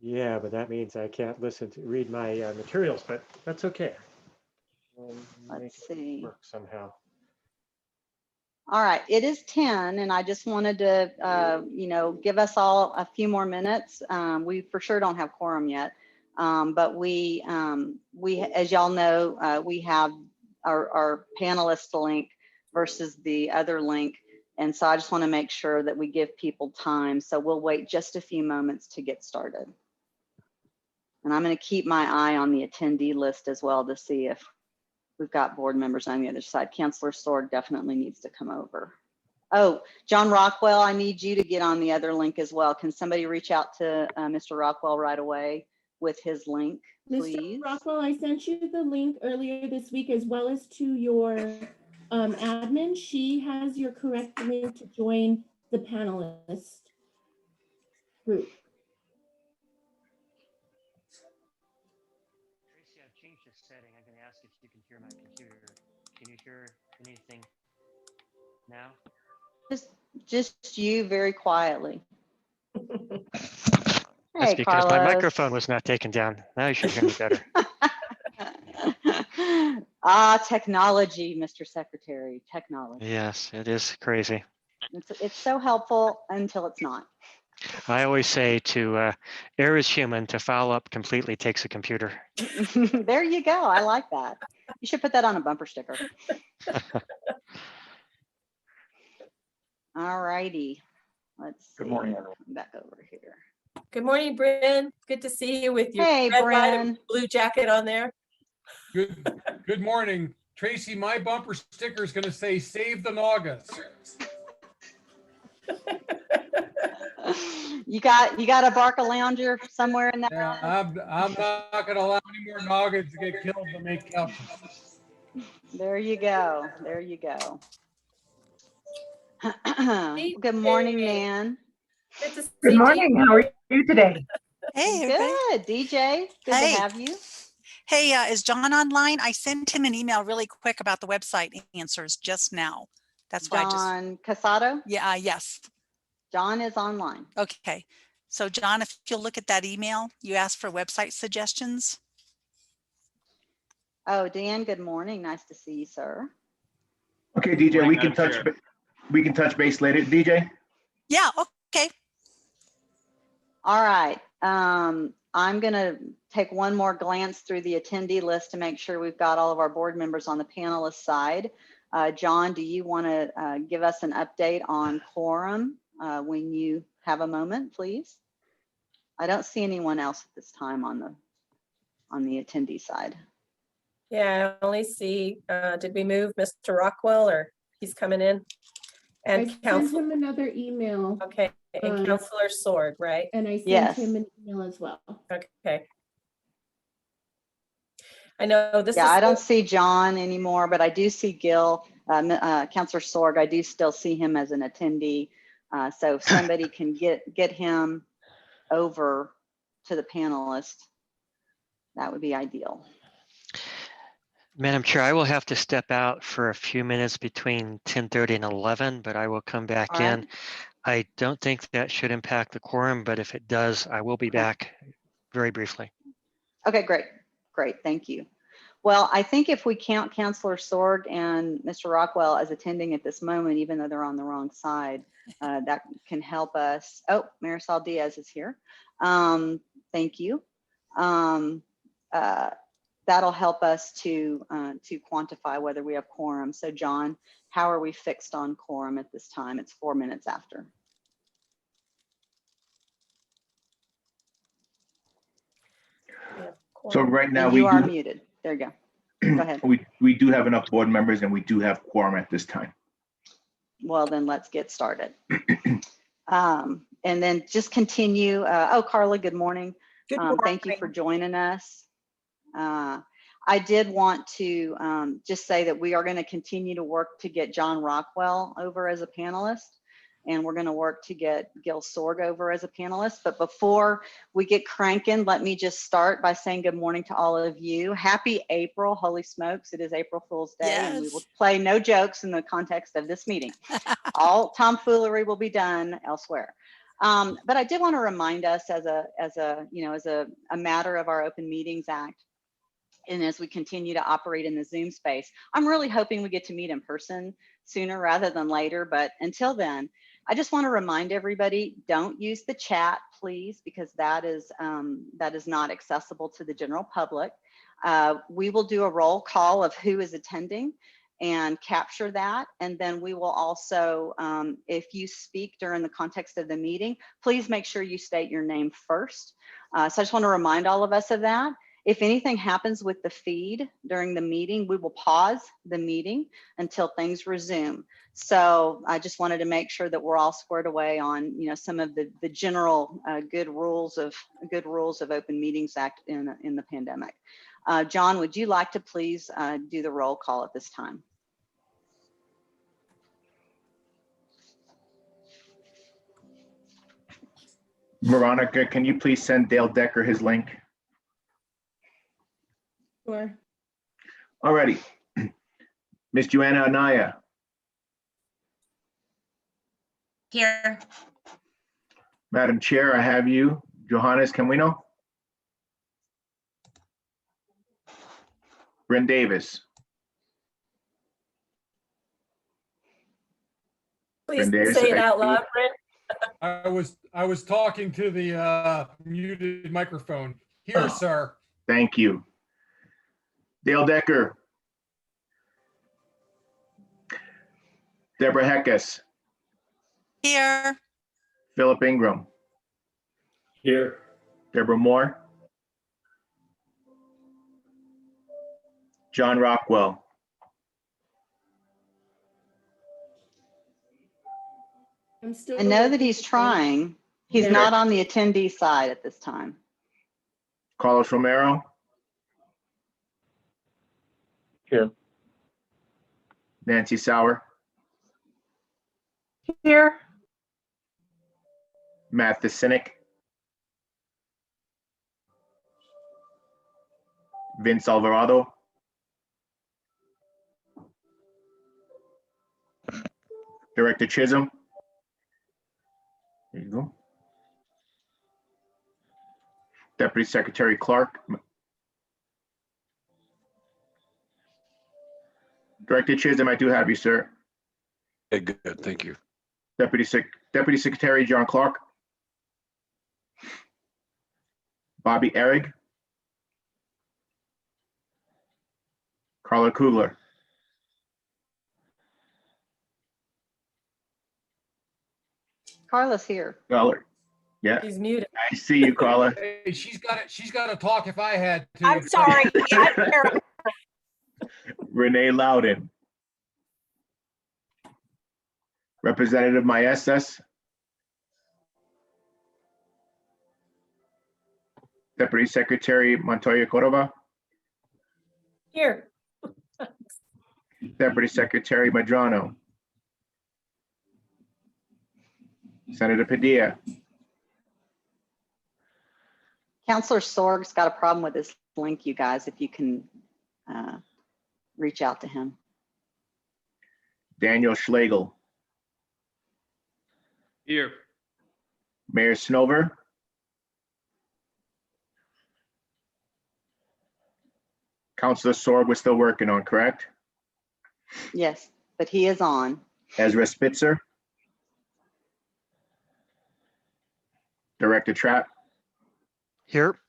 Yeah, but that means I can't read my materials, but that's okay. Let's see. Work somehow. All right, it is 10, and I just wanted to, give us all a few more minutes. We for sure don't have quorum yet, but we, as y'all know, we have our panelist link versus the other link, and so I just want to make sure that we give people time. So we'll wait just a few moments to get started. And I'm going to keep my eye on the attendee list as well to see if we've got board members on the other side. Counselor Sorg definitely needs to come over. Oh, John Rockwell, I need you to get on the other link as well. Can somebody reach out to Mr. Rockwell right away with his link, please? Mr. Rockwell, I sent you the link earlier this week as well as to your admin. She has your correct link to join the panelist group. Tracy, I've changed the setting. I'm going to ask if you can hear my computer. Can you hear anything now? Just you very quietly. That's Hey, because Carlos. my microphone was not taken down. Now you should hear me better. Technology, Mr. Secretary, technology. Yes, it is crazy. It's so helpful until it's not. I always say to err is human, to foul up completely takes a computer. There you go. I like that. You should put that on a bumper sticker. All righty. Let's see. Good morning, everyone. Back over here. Good morning, Bryn. Good to see you with your Hey, red, white, Bryn. and blue jacket on there. Good morning. Tracy, my bumper sticker is going to say "Save the Naugas." You got a Barca Lounger somewhere in that. Yeah, I'm not going to allow any more Naugas to get killed to make couches. There you go. There you go. Good morning, Nan. Good to see Good morning. How are you today? Hey, everybody. Good, DJ. Good Hey. to have you. Hey, is John online? I sent him an email really quick about the website answers just now. That's why John Casado? Yeah, yes. John is online. Okay. So John, if you'll look at that email, you asked for website suggestions. Oh, Dan, good morning. Nice to see you, sir. Okay, DJ, we can touch base later. DJ? Yeah, okay. All right. I'm going to take one more glance through the attendee list to make sure we've got all of our board members on the panelist side. John, do you want to give us an update on quorum when you have a moment, please? I don't see anyone else at this time on the attendee side. Yeah, I only see, did we move Mr. Rockwell or he's coming in? And I sent him another email. Okay, and Counselor Sorg, right? And I sent Yes. him an email as well. Okay. I know this Yeah, is. I don't see John anymore, but I do see Gil, Counselor Sorg. I do still see him as an attendee. So if somebody can get him over to the panelist, that would be ideal. Madam Chair, I will have to step out for a few minutes between 10:30 and 11, but I will come back All right. in. I don't think that should impact the quorum, but if it does, I will be back very briefly. Okay, great. Great. Thank you. Well, I think if we count Counselor Sorg and Mr. Rockwell as attending at this moment, even though they're on the wrong side, that can help us. Oh, Marisol Diaz is here. Thank you. That'll help us to quantify whether we have quorum. So John, how are we fixed on quorum at this time? It's 4 minutes after. So right now and you are muted. There you go. Go ahead. We do have enough board members and we do have quorum at this time. Well, then let's get started. And then just continue. Oh, Carla, good morning. Good morning. Thank you for joining us. I did want to just say that we are going to continue to work to get John Rockwell over as a panelist, and we're going to work to get Gil Sorg over as a panelist. But before we get cranking, let me just start by saying good morning to all of you. Happy April. Holy smokes, it is April Fool's Day, Yes. and we will play no jokes in the context of this meeting. All tomfoolery will be done elsewhere. But I did want to remind us as a matter of our Open Meetings Act, and as we continue to operate in the Zoom space, I'm really hoping we get to meet in person sooner rather than later. But until then, I just want to remind everybody, don't use the chat, please, because that is not accessible to the general public. We will do a roll call of who is attending and capture that. And then we will also, if you speak during the context of the meeting, please make sure you state your name first. So I just want to remind all of us of that. If anything happens with the feed during the meeting, we will pause the meeting until things resume. So I just wanted to make sure that we're all squared away on, some of the general good rules of Open Meetings Act in the pandemic. John, would you like to please do the roll call at this time? Veronica, can you please send Dale Decker his link? Sure. Alrighty. Miss Joanna Anaya, Here. Madam Chair, I have you. Johannes Camino. Bryn Davis. Please Davis, say it I out see. loud, Brent. I was talking to the muted microphone. Here, Oh. sir. Thank you. Dale Decker. Deborah Heckes. Here. Philip Ingram. Here. Deborah Moore. John Rockwell. I know that he's trying. He's Yeah. not on the attendee side at this time. Carlos Romero. Here. Nancy Sauer. Here. Matt the Cynic. Vince Alvarado. Director Chisholm. There you go. Deputy Secretary Clark. Director Chisholm, I do have you, sir. Okay, good, thank you. Deputy Secretary John Clark. Bobby Ehrig. Carla Kugler. Carla's here. Dollar. Yeah, He's muted. I see you, Carla. Hey, she's got to talk if I had to. I'm sorry. I'm here. Renee Loudon. Representative Maestas. Deputy Secretary Montoya Cordova. Here. Deputy Secretary Madrano. Senator Padilla. Counselor Sorg's got a problem with this link, you guys, if you can reach out to him. Daniel Schlegel. Here. Mayor Snover. Councilor Sorg, we're still working on, correct? Yes, but he is on. Ezra Spitzer. Director Trapp. Here.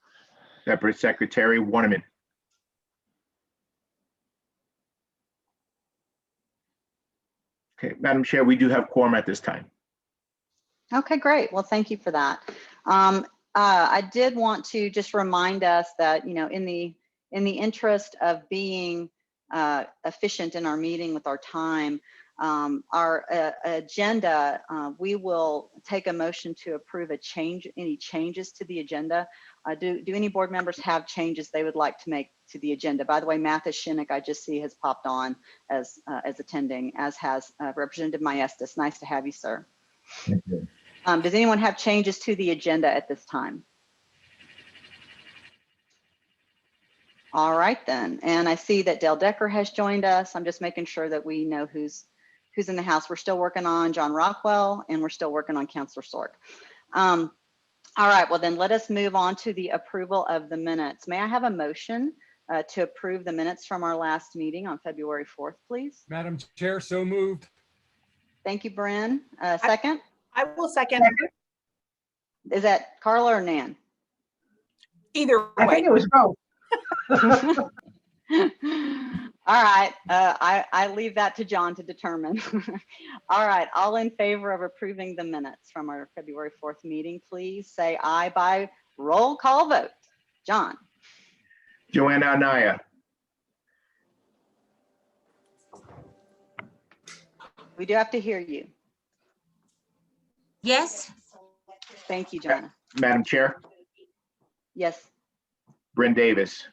Deputy Secretary Warneman. Okay, Madam Chair, we do have quorum at this time. Okay, great. Well, thank you for that. I did want to just remind us that, in the interest of being efficient in our meeting with our time, our agenda, we will take a motion to approve any changes to the agenda. Do any board members have changes they would like to make to the agenda? By the way, Mathis Shinnick, I just see, has popped on as attending, as has Representative Maestas. Nice to have you, sir. Thank you. Does anyone have changes to the agenda at this time? All right then, and I see that Dale Decker has joined us. I'm just making sure that we know who's in the house. We're still working on John Rockwell, and we're still working on Councilor Sorg. All right, well then let us move on to the approval of the minutes. May I have a motion to approve the minutes from our last meeting on February 4th, please? Madam Chair, so moved. Thank you, Bryn. Second, I will second. is that Carla or Nan? Either I way. think it was both. All right, I leave that to John to determine. All right, all in favor of approving the minutes from our February 4th meeting, please say aye by roll call vote. John? Joanna Anaya, We do have to hear you. Yes. Thank you, John. Madam Chair, Yes. Bryn Davis,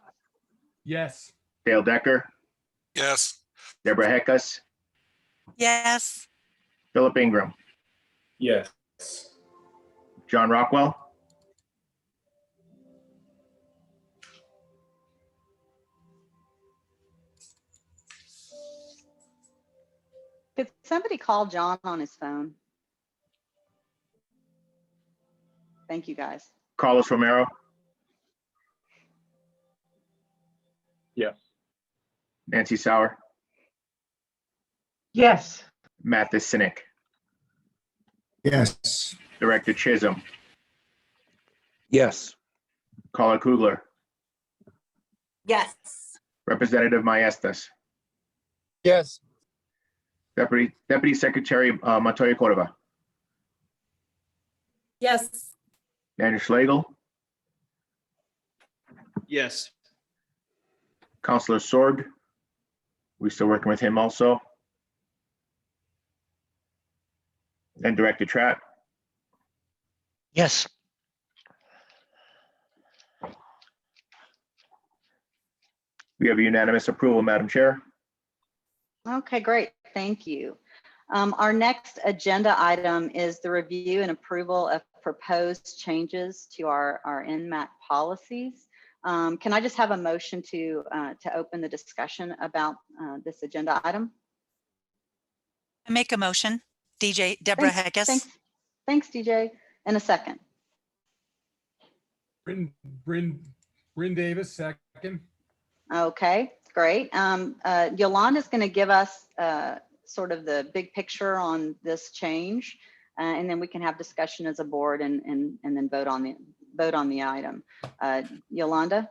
Yes. Dale Decker, Yes. Deborah Heckus, Yes. Philip Ingram, Yes. John Rockwell, Could somebody call John on his phone? Thank you, guys. Carlos Romero, Yes. Nancy Sauer, Yes. Matt Cynic, Yes. Director Chisholm, Yes. Carla Kugler, Yes. Representative Maestas, Yes. Deputy Secretary Montoya Cordova, Yes. Daniel Schlegel, Yes. Councilor Sorg. We're still working with him also. And Director Trapp. Yes. We have unanimous approval, Madam Chair. Okay, great. Thank you. Our next agenda item is the review and approval of proposed changes to our NMAC policies. Can I just have a motion to open the discussion about this agenda item? I make a motion. Deborah Heckus. Thanks, DJ. In a second. Bryn Davis, second. Okay, great. Yolanda's going to give us sort of the big picture on this change, and then we can have discussion as a board and then vote on the item. Yolanda?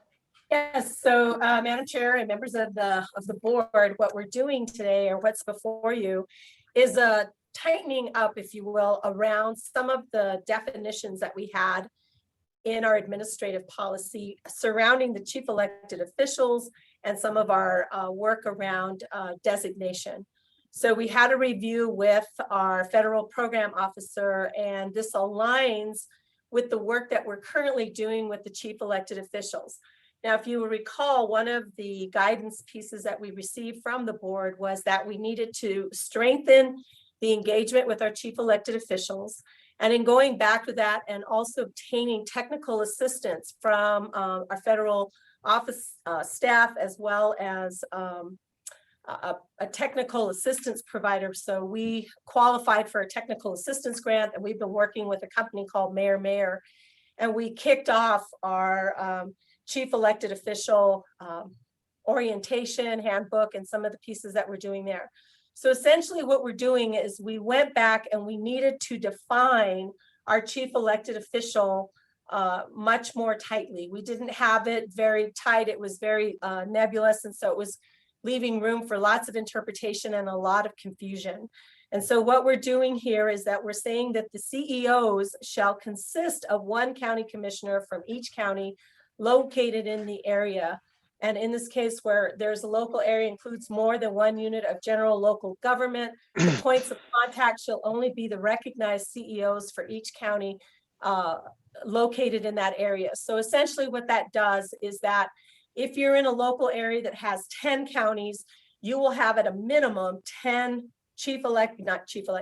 Yes, so Madam Chair and members of the board, what we're doing today, or what's before you, is tightening up, if you will, around some of the definitions that we had in our administrative policy surrounding the chief elected officials and some of our work around designation. So we had a review with our federal program officer, and this aligns with the work that we're currently doing with the chief elected officials. Now, if you will recall, one of the guidance pieces that we received from the board was that we needed to strengthen the engagement with our chief elected officials. And in going back to that and also obtaining technical assistance from our federal office staff, as well as a technical assistance provider. So we qualified for a technical assistance grant, and we've been working with a company called Mayor. And we kicked off our chief elected official orientation handbook and some of the pieces that we're doing there. So essentially what we're doing is we went back and we needed to define our chief elected official much more tightly. We didn't have it very tight. It was very nebulous. And so it was leaving room for lots of interpretation and a lot of confusion. And so what we're doing here is that we're saying that the CEOs shall consist of one county commissioner from each county located in the area. And in this case, where there's a local area includes more than one unit of general local government, the points of contact shall only be the recognized CEOs for each county located in that area. So essentially what that does is that if you're in a local area that has 10 counties, you will have at a minimum 10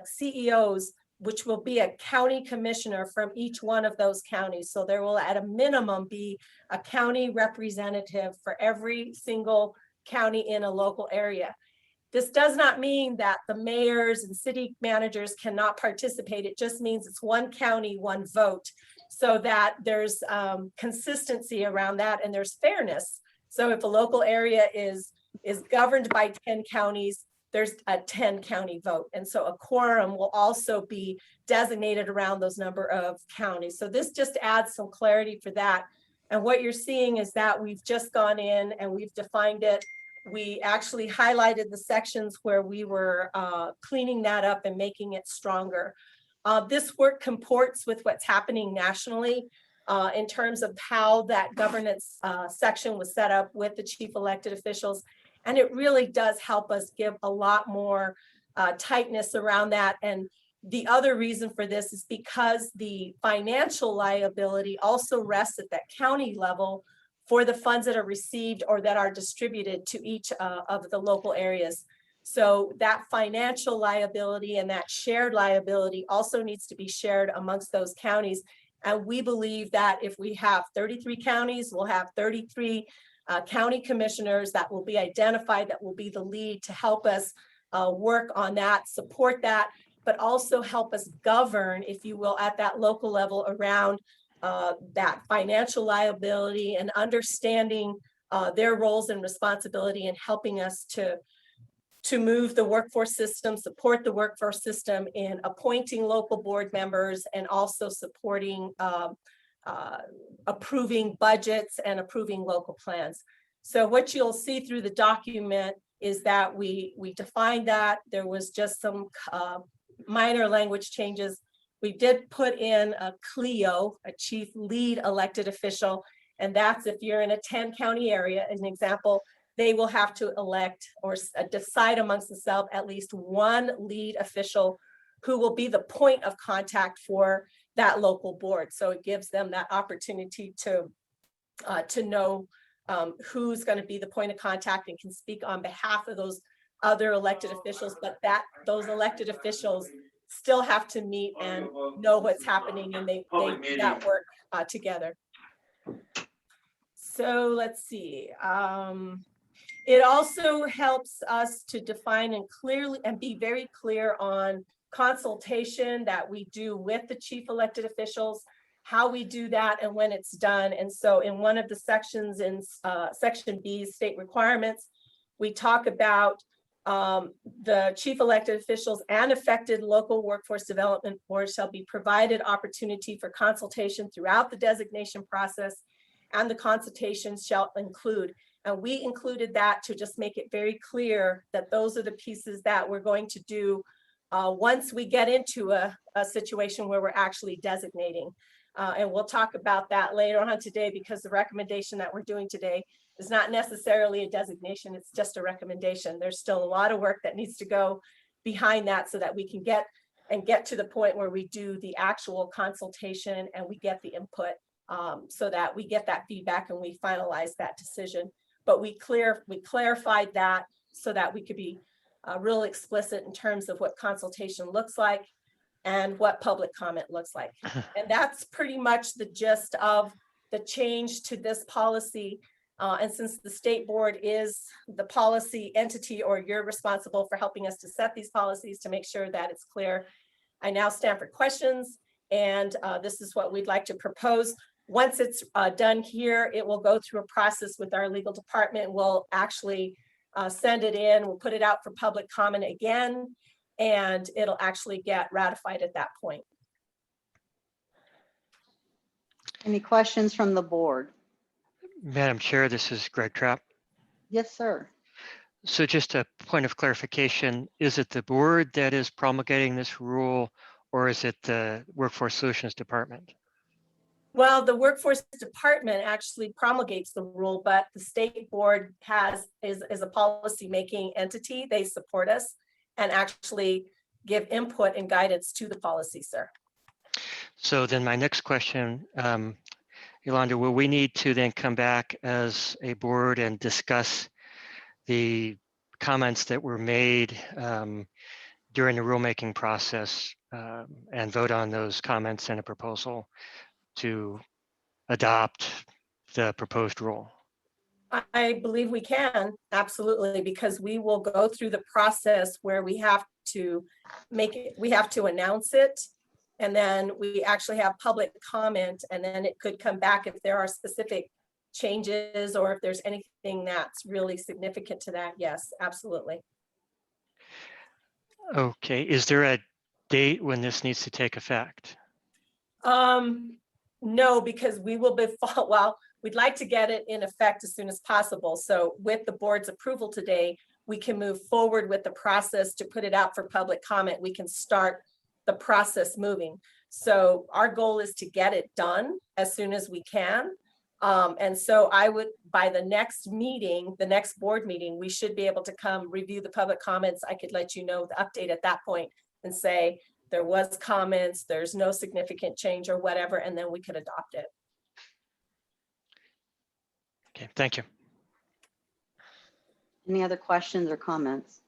CEOs, which will be a county commissioner from each one of those counties. So there will at a minimum be a county representative for every single county in a local area. This does not mean that the mayors and city managers cannot participate. It just means it's one county, one vote, so that there's consistency around that and there's fairness. So if a local area is governed by 10 counties, there's a 10 county vote. And so a quorum will also be designated around those number of counties. So this just adds some clarity for that. And what you're seeing is that we've just gone in and we've defined it. We actually highlighted the sections where we were cleaning that up and making it stronger. This work comports with what's happening nationally in terms of how that governance section was set up with the chief elected officials. And it really does help us give a lot more tightness around that. And the other reason for this is because the financial liability also rests at that county level for the funds that are received or that are distributed to each of the local areas. So that financial liability and that shared liability also needs to be shared amongst those counties. And we believe that if we have 33 counties, we'll have 33 county commissioners that will be identified, that will be the lead to help us work on that, support that, but also help us govern, if you will, at that local level around that financial liability and understanding their roles and responsibility and helping us to move the workforce system, support the workforce system in appointing local board members and also supporting approving budgets and approving local plans. So what you'll see through the document is that we defined that. There was just some minor language changes. We did put in a CLEO, a chief lead elected official, and that's if you're in a 10 county area, as an example, they will have to elect or decide amongst themselves at least one lead official who will be the point of contact for that local board. So it gives them that opportunity to know who's going to be the point of contact and can speak on behalf of those other elected officials, but those elected officials still have to meet and know what's happening, and they do that work together. So let's see. It also helps us to define and clearly and be very clear on consultation that we do with the chief elected officials, how we do that and when it's done. And so in one of the sections in section B, state requirements, we talk about the chief elected officials and affected local workforce development boards shall be provided opportunity for consultation throughout the designation process, and the consultations shall include. And we included that to just make it very clear that those are the pieces that we're going to do once we get into a situation where we're actually designating. And we'll talk about that later on today, because the recommendation that we're doing today is not necessarily a designation, it's just a recommendation. There's still a lot of work that needs to go behind that so that we can get to the point where we do the actual consultation and we get the input so that we get that feedback and we finalize that decision. But we clarified that so that we could be real explicit in terms of what consultation looks like and what public comment looks like. And that's pretty much the gist of the change to this policy. And since the state board is the policy entity, or you're responsible for helping us to set these policies to make sure that it's clear, I now stand for questions. And this is what we'd like to propose. Once it's done here, it will go through a process with our legal department. We'll actually send it in, we'll put it out for public comment again, and it'll actually get ratified at that point. Any questions from the board? Madam Chair, this is Greg Trapp. Yes, sir. So just a point of clarification, is it the board that is promulgating this rule, or is it the Workforce Solutions Department? Well, the workforce department actually promulgates the rule, but the state board is a policy making entity. They support us and actually give input and guidance to the policy, sir. So then my next question, Yolanda, will we need to then come back as a board and discuss the comments that were made during the rulemaking process and vote on those comments and a proposal to adopt the proposed rule? I believe we can, absolutely, because we will go through the process where we have to announce it. And then we actually have public comment, and then it could come back if there are specific changes or if there's anything that's really significant to that. Yes, absolutely. Okay, is there a date when this needs to take effect? No, because we will be, well, we'd like to get it in effect as soon as possible. So with the board's approval today, we can move forward with the process to put it out for public comment. We can start the process moving. So our goal is to get it done as soon as we can. And so I would, by the next meeting, the next board meeting, we should be able to come review the public comments. I could let you know the update at that point and say, there was comments, there's no significant change or whatever, and then we could adopt it. Okay, thank you. Any other questions or comments?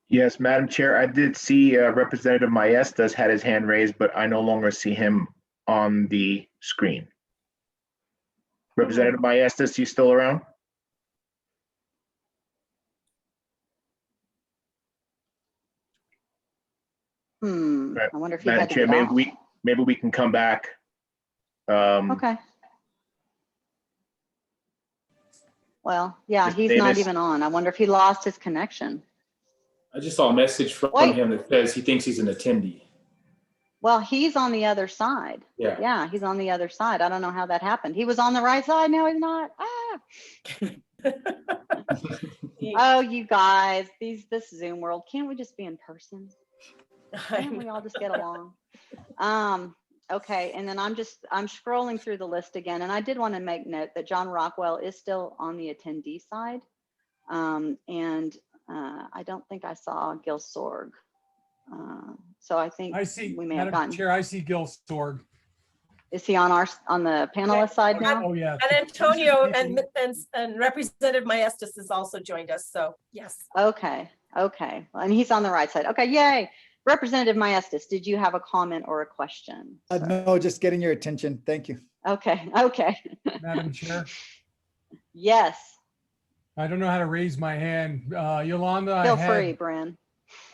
Yes, Madam Chair, I did see Representative Maestas had his hand raised, but I no longer see him on the screen. Representative Maestas, you still around? Right. I wonder if he Madam had to Chair, get off. maybe we can come back. Okay. Well, yeah, Mr. he's not Davis. even on. I wonder if he lost his connection. I just saw a message from Wait. him that says he thinks he's an attendee. Well, he's on the other side. Yeah. Yeah, he's on the other side. I don't know how that happened. He was on the right side. Now he's not. Oh, you guys, this Zoom world, can't we just be in person? Can't we all just get along? Okay, and then I'm scrolling through the list again, and I did want to make note that John Rockwell is still on the attendee side. And I don't think I saw Gil Sorg. So I think we may have Madam gotten. Chair, I see Gil Sorg. Is he on the panelist side now? Oh, yeah. And Antonio and Representative Maestas has also joined us. So yes. Okay. Well, and he's on the right side. Okay, yay. Representative Maestas, did you have a comment or a question? No, just getting your attention. Thank you. Okay. Madam Chair, Yes. I don't know how to raise my hand. Yolanda, Feel free, Bren.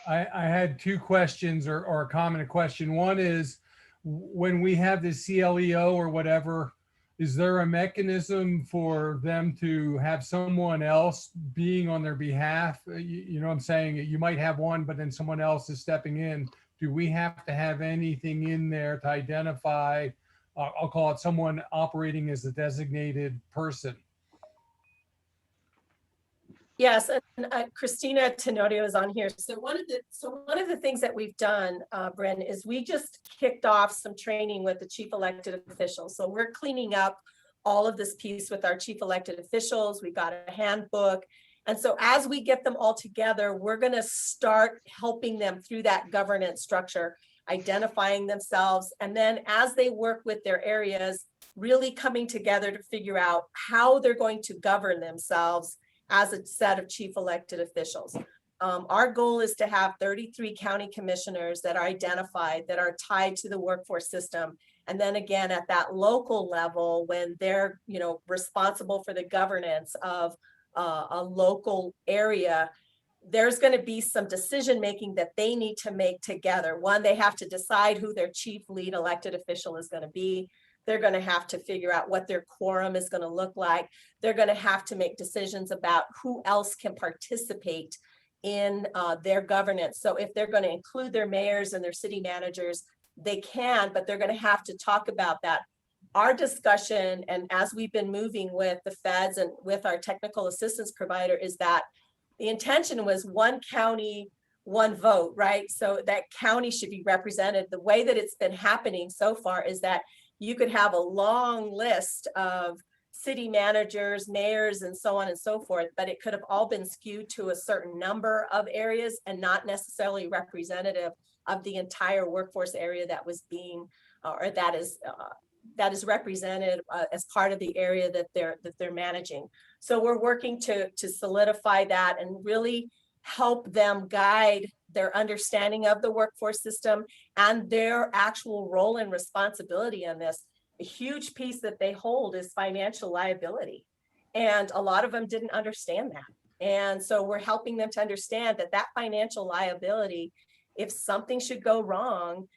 I had two questions or a comment, a question. One is, when we have the CLEO or whatever, is there a mechanism for them to have someone else being on their behalf? You know what I'm saying? You might have one, but then someone else is stepping in. Do we have to have anything in there to identify, I'll call it someone operating as a designated person? Yes, and Christina Tenorio is on here. So one of the things that we've done, Bren, is we just kicked off some training with the chief elected officials. So we're cleaning up all of this piece with our chief elected officials. We've got a handbook. And so as we get them all together, we're going to start helping them through that governance structure, identifying themselves. And then as they work with their areas, really coming together to figure out how they're going to govern themselves as a set of chief elected officials. Our goal is to have 33 county commissioners that are identified, that are tied to the workforce system. And then again, at that local level, when they're responsible for the governance of a local area, there's going to be some decision-making that they need to make together. One, they have to decide who their chief lead elected official is going to be. They're going to have to figure out what their quorum is going to look like. They're going to have to make decisions about who else can participate in their governance. So if they're going to include their mayors and their city managers, they can, but they're going to have to talk about that. Our discussion, and as we've been moving with the feds and with our technical assistance provider, is that the intention was one county, one vote, right? So that county should be represented. The way that it's been happening so far is that you could have a long list of city managers, mayors, and so on and so forth, but it could have all been skewed to a certain number of areas and not necessarily representative of the entire workforce area that was being, or that is represented as part of the area that they're managing. So we're working to solidify that and really help them guide their understanding of the workforce system and their actual role and responsibility in this. A huge piece that they hold is financial liability. And a lot of them didn't understand that. And so we're helping them to understand that that financial liability, if something should go wrong,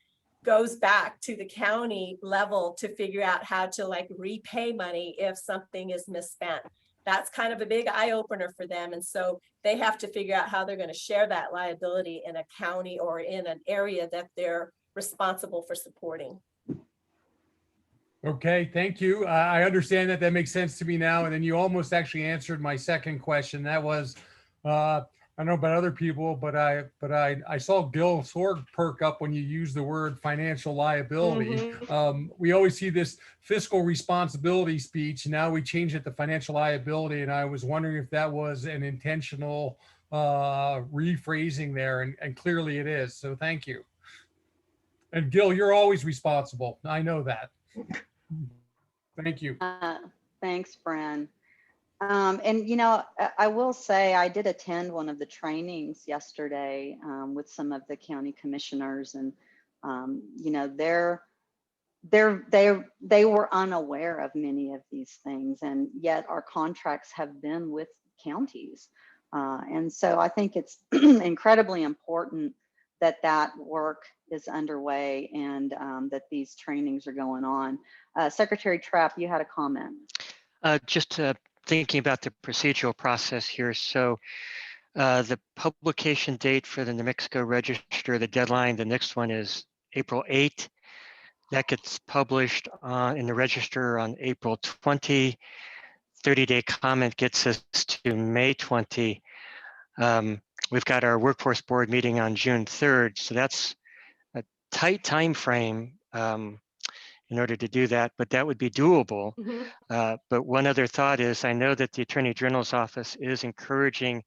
goes back to the county level to figure out how to like repay money if something is misspent. That's kind of a big eye opener for them. And so they have to figure out how they're going to share that liability in a county or in an area that they're responsible for supporting. Okay, thank you. I understand that. That makes sense to me now. And then you almost actually answered my second question. That was, I don't know about other people, but I saw Gil Sorg perk up when you use the word financial liability. We always see this fiscal responsibility speech. Now we change it to financial liability. And I was wondering if that was an intentional rephrasing there, and clearly it is. So thank you. And Gil, you're always responsible. I know that. Thank you. Thanks, Bren. And you know, I will say I did attend one of the trainings yesterday with some of the county commissioners, and you know, they were unaware of many of these things, and yet our contracts have been with counties, and so I think it's incredibly important that that work is underway and that these trainings are going on. Secretary Trapp, you had a comment. Just thinking about the procedural process here. So the publication date for the New Mexico Register, the deadline, the next one is April 8th. That gets published in the Register on April 20. 30-day comment gets us to May 20. We've got our workforce board meeting on June 3rd. So that's a tight time frame in order to do that, but that would be doable. But one other thought is, I know that the Attorney General's office is encouraging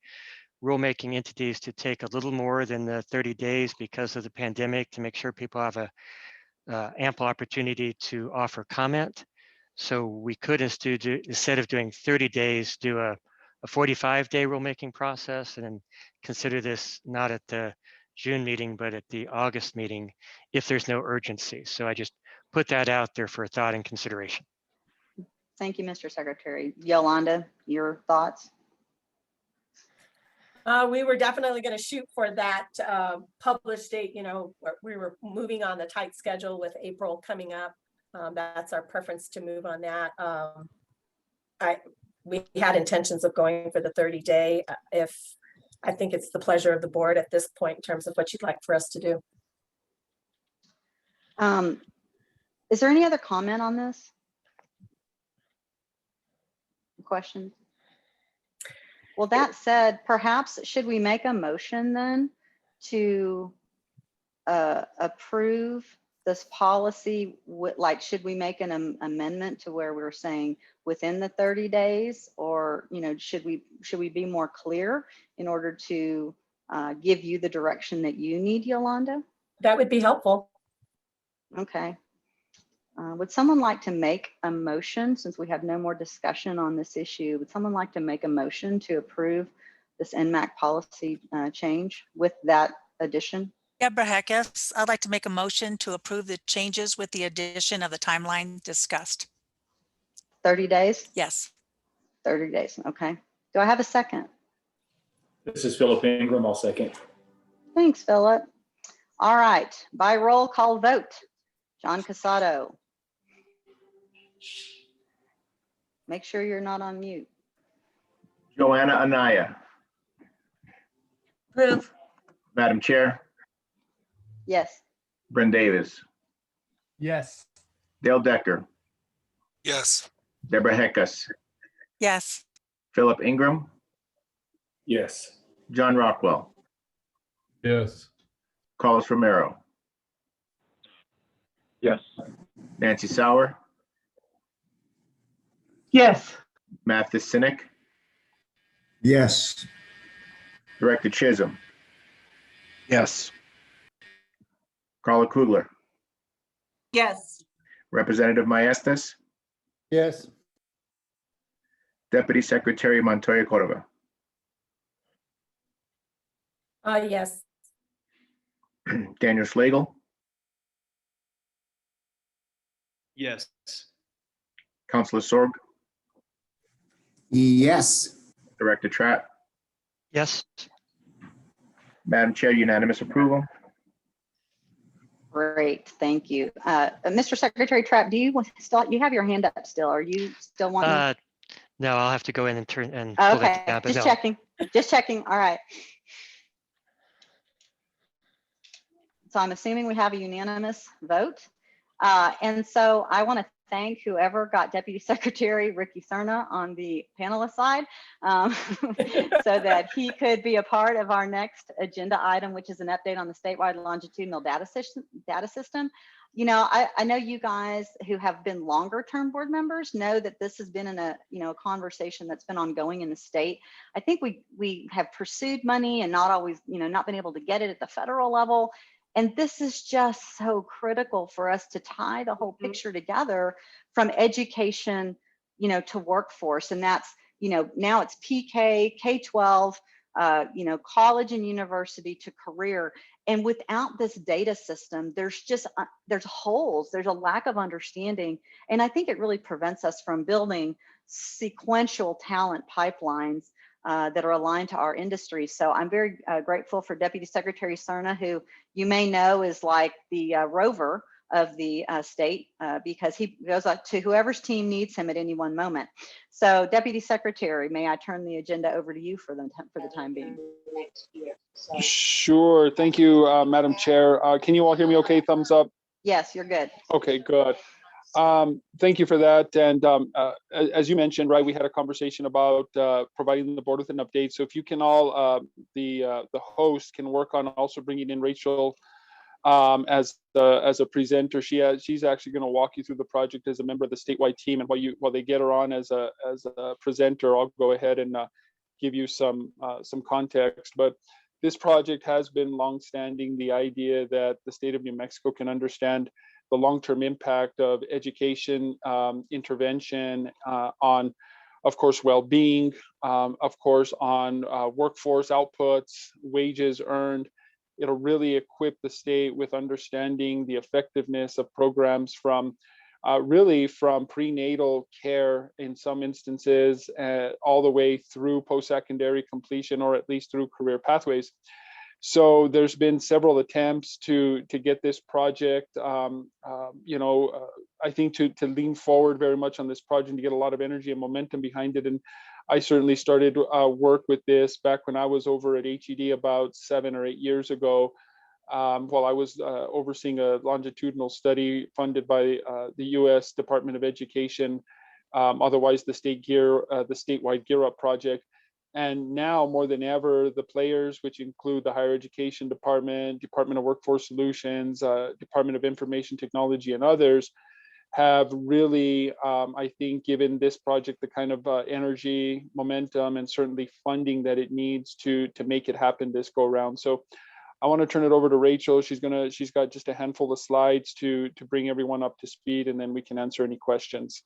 rulemaking entities to take a little more than the 30 days because of the pandemic, to make sure people have a ample opportunity to offer comment. So we could, instead of doing 30 days, do a 45-day rulemaking process, and then consider this not at the June meeting, but at the August meeting, if there's no urgency. So I just put that out there for thought and consideration. Thank you, Mr. Secretary. Yolanda, your thoughts? We were definitely going to shoot for that published date. You know, we were moving on the tight schedule with April coming up. That's our preference to move on that. We had intentions of going for the 30-day. I think it's the pleasure of the board at this point in terms of what you'd like for us to do. Is there any other comment on this? Question? Well, that said, perhaps should we make a motion then to approve this policy? Like, should we make an amendment to where we're saying within the 30 days, or, you know, should we be more clear in order to give you the direction that you need, Yolanda? That would be helpful. Okay. Would someone like to make a motion, since we have no more discussion on this issue? Would someone like to make a motion to approve this NMAC policy change with that addition? Deborah Heckes, I'd like to make a motion to approve the changes with the addition of the timeline discussed. 30 days? Yes. 30 days, okay. Do I have a second? This is Philip Ingram. I'll second. Thanks, Philip. All right, by roll call vote. John Casado. Make sure you're not on mute. Joanna Anaya. Approve. Madam Chair, Yes. Bren Davis, Yes. Dale Decker, Yes. Deborah Heckes, Yes. Philip Ingram, Yes. John Rockwell, Yes. Carlos Romero, Yes. Nancy Sauer, Yes. Mathis Sinnick, Yes. Director Chisholm, Yes. Carla Kugler, Yes. Representative Maestas, Yes. Deputy Secretary Montoya Cordova. Yes. Daniel Schlegel, Yes. Councilor Sorg, Yes. Director Trapp, Yes. Madam Chair, unanimous approval. Great, thank you. Mr. Secretary Trapp, do you you have your hand up still? Are you still wanting? No, I'll have to go in and pull that Okay, down, but just no. checking, just checking. All right. So I'm assuming we have a unanimous vote. And so I want to thank whoever got Deputy Secretary Ricky Cerna on the panelist side so that he could be a part of our next agenda item, which is an update on the statewide longitudinal data system. You know, I know you guys who have been longer term board members know that this has been in a conversation that's been ongoing in the state. I think we have pursued money and not always, not been able to get it at the federal level. And this is just so critical for us to tie the whole picture together from education, to workforce. And that's, now it's PK, K-12, college and university to career. And without this data system, there's holes, there's a lack of understanding. And I think it really prevents us from building sequential talent pipelines that are aligned to our industry. So I'm very grateful for Deputy Secretary Cerna, who you may know is like the rover of the state because he goes out to whoever's team needs him at any one moment. So Deputy Secretary, may I turn the agenda over to you for the time being? Sure. Thank you, Madam Chair. Can you all hear me okay? Thumbs up. Yes, you're good. Okay, good. Thank you for that. And as you mentioned, right, we had a conversation about providing the board with an update. So if you can all, the host can work on also bringing in Rachel as a presenter. She's actually going to walk you through the project as a member of the statewide team. And while they get her on as a presenter, I'll go ahead and give you some context. But this project has been longstanding. The idea that the state of New Mexico can understand the long-term impact of education intervention on, of course, well-being, of course, on workforce outputs, wages earned. It'll really equip the state with understanding the effectiveness of programs from really from prenatal care in some instances all the way through post-secondary completion, or at least through career pathways. So there's been several attempts to get this project, I think to lean forward very much on this project, to get a lot of energy and momentum behind it. And I certainly started work with this back when I was over at HED about 7 or 8 years ago, while I was overseeing a longitudinal study funded by the U.S. Department of Education, otherwise the statewide Gear Up project. And now more than ever, the players, which include the Higher Education Department, Department of Workforce Solutions, Department of Information Technology, and others, have really, I think, given this project the kind of energy, momentum, and certainly funding that it needs to make it happen this go around. So I want to turn it over to Rachel. She's got just a handful of slides to bring everyone up to speed, and then we can answer any questions.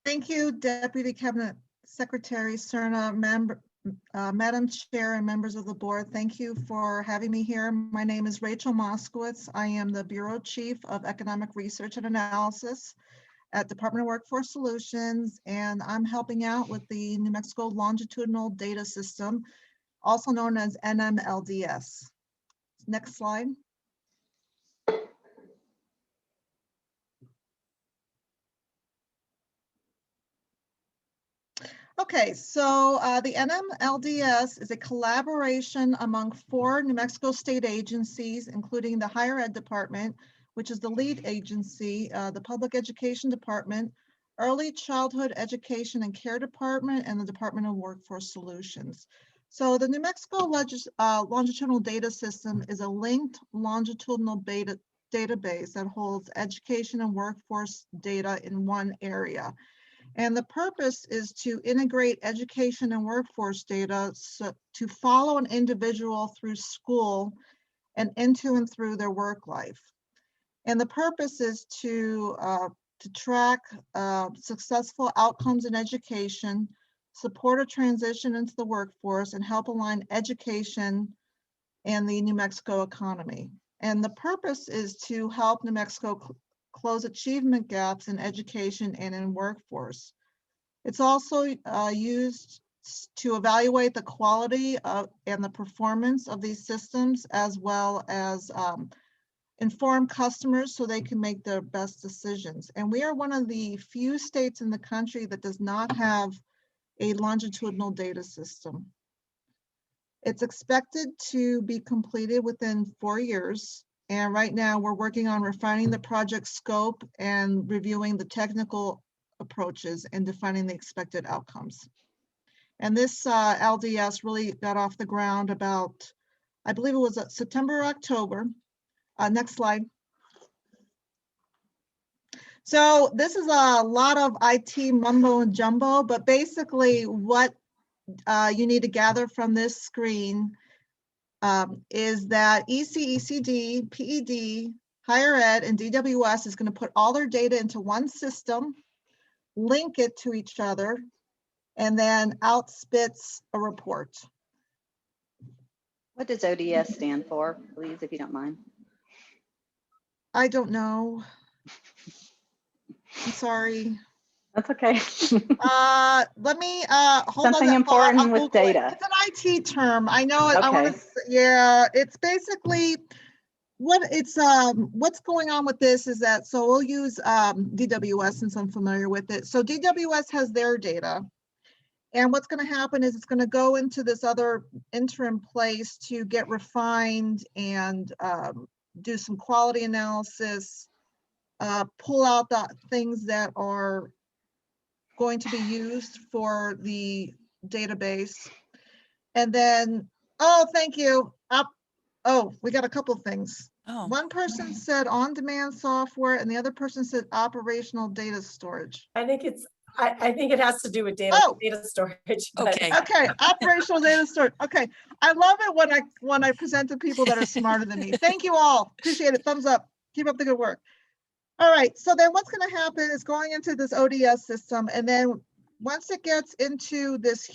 Thank you, Deputy Cabinet Secretary Cerna, Madam Chair, and members of the board. Thank you for having me here. My name is Rachel Moskowitz. I am the Bureau Chief of Economic Research and Analysis at Department of Workforce Solutions, and I'm helping out with the New Mexico Longitudinal Data System, also known as NMLDS. Next slide. Okay, so the NMLDS is a collaboration among 4 New Mexico state agencies, including the Higher Ed Department, which is the lead agency, the Public Education Department, Early Childhood Education and Care Department, and the Department of Workforce Solutions. So the New Mexico Longitudinal Data System is a linked longitudinal database that holds education and workforce data in one area. And the purpose is to integrate education and workforce data to follow an individual through school and into and through their work life. And the purpose is to track successful outcomes in education, support a transition into the workforce, and help align education and the New Mexico economy. And the purpose is to help New Mexico close achievement gaps in education and in workforce. It's also used to evaluate the quality and the performance of these systems, as well as inform customers so they can make their best decisions. And we are one of the few states in the country that does not have a longitudinal data system. It's expected to be completed within 4 years. And right now we're working on refining the project scope and reviewing the technical approaches and defining the expected outcomes. And this LDS really got off the ground about, I believe it was September or October. Next slide. So this is a lot of IT mumbo and jumbo, but basically what you need to gather from this screen is that EC, ECD, PED, Higher Ed, and DWS is going to put all their data into one system, link it to each other, and then out spits a report. What does ODS stand for, please, if you don't mind? I don't know. I'm sorry. That's okay. Let me hold on. Something important with data. It's an IT term. I know it. Okay. I want to. Yeah, it's basically what it's what's going on with this is that, so we'll use DWS since I'm familiar with it. So DWS has their data, and what's going to happen is it's going to go into this other interim place to get refined and do some quality analysis, pull out the things that are going to be used for the database. And then, oh, thank you. Oh, we got a couple of things. Oh. One person said on-demand software and the other person said operational data storage. I think it's, I think it has to do with data, data storage. but- Okay. Okay, operational data storage. Okay, I love it when I present to people that are smarter than me. Thank you all. Appreciate it. Thumbs up. Keep up the good work. All right, so then what's going to happen is going into this ODS system, and then once it gets into this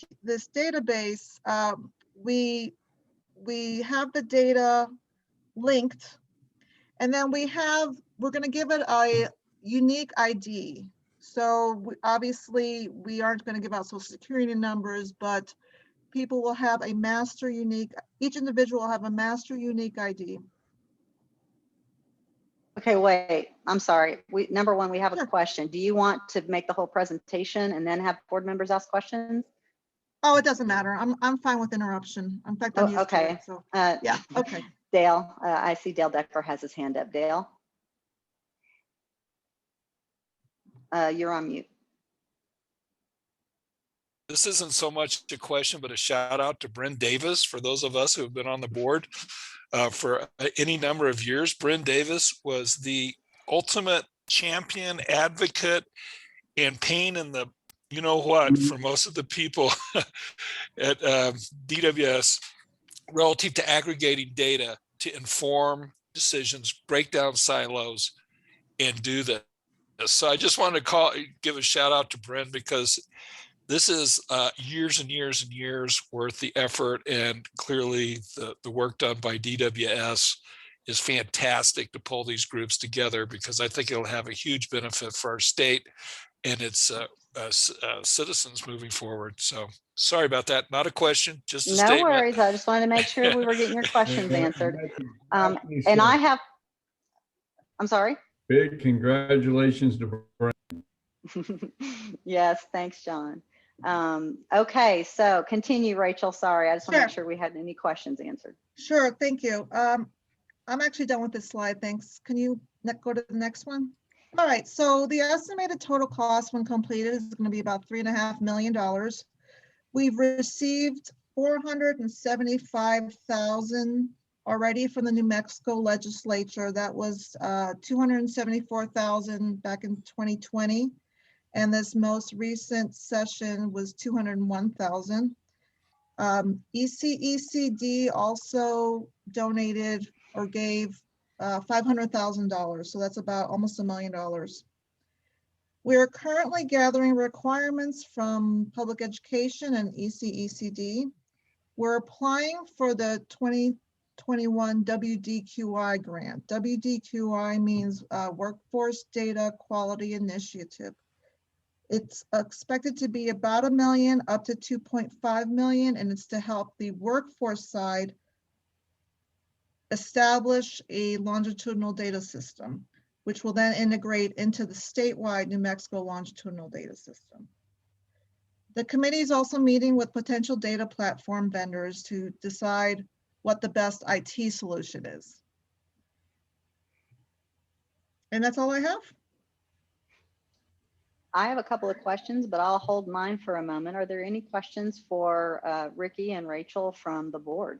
database, we have the data linked, and then we're going to give it a unique ID. So obviously we aren't going to give out social security numbers, but people will have a master unique, each individual will have a master unique ID. Okay, wait, I'm sorry. Number one, we have a Sure. question. Do you want to make the whole presentation and then have board members ask questions? Oh, it doesn't matter. I'm fine with interruption. In fact, I'm used to it. So yeah, okay. Dale, I see Dale Decker has his hand up. Dale? You're on mute. This isn't so much a question, but a shout out to Bryn Davis. For those of us who have been on the board for any number of years, Bryn Davis was the ultimate champion, advocate, and pain in the you know what for most of the people at DWS relative to aggregating data to inform decisions, break down silos, and do this. So I just wanted to give a shout out to Bryn, because this is years and years and years worth the effort, and clearly the work done by DWS is fantastic to pull these groups together, because I think it'll have a huge benefit for our state and its citizens moving forward. So sorry about that. Not a question, just a statement. No worries. I just wanted to make sure we were getting your questions answered. And I have, I'm sorry? Big congratulations to Brian. Yes, thanks, John. Okay, so continue, Rachel. Sorry, I just want to make Sure. sure we had any questions answered. Sure, thank you. I'm actually done with this slide, thanks. Can you go to the next one? All right, so the estimated total cost when completed is going to be about $3.5 million. We've received $475,000 already from the New Mexico legislature. That was $274,000 back in 2020. And this most recent session was $201,000. ECECD also donated or gave $500,000. So that's about almost $1 million. We are currently gathering requirements from public education and ECECD. We're applying for the 2021 WDQI grant. WDQI means Workforce Data Quality Initiative. It's expected to be about $1 million up to 2.5 million, and it's to help the workforce side establish a longitudinal data system, which will then integrate into the statewide New Mexico longitudinal data system. The committee is also meeting with potential data platform vendors to decide what the best IT solution is. And that's all I have. I have a couple of questions, but I'll hold mine for a moment. Are there any questions for Ricky and Rachel from the board?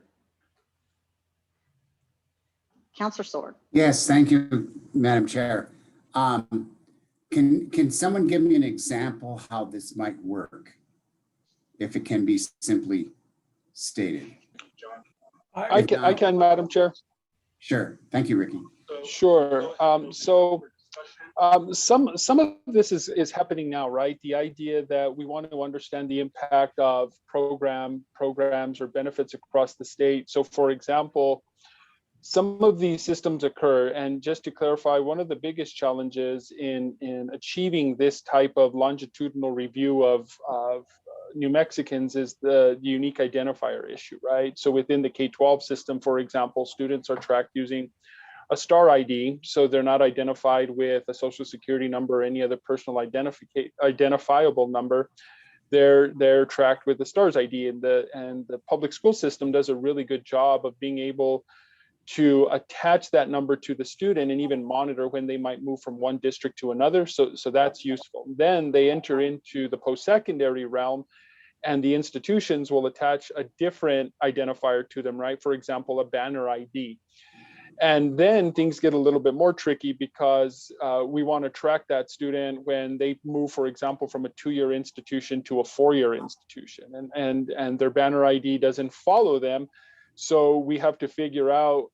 Counselor Sword. Yes, thank you, Madam Chair. Can someone give me an example how this might work? If it can be simply stated. I can, Madam Chair. Sure. Thank you, Ricky. Sure. Some of this is happening now, right? The idea that we want to understand the impact of programs or benefits across the state. So for example, some of these systems occur, and just to clarify, one of the biggest challenges in achieving this type of longitudinal review of New Mexicans is the unique identifier issue, right? So within the K-12 system, for example, students are tracked using a star ID, so they're not identified with a social security number or any other personal identifiable number. They're tracked with the STARS ID, and the public school system does a really good job of being able to attach that number to the student and even monitor when they might move from one district to another. So that's useful. Then they enter into the post-secondary realm, and the institutions will attach a different identifier to them, right? For example, a banner ID. And then things get a little bit more tricky because we want to track that student when they move, for example, from a 2-year institution to a 4-year institution, and their banner ID doesn't follow them. So we have to figure out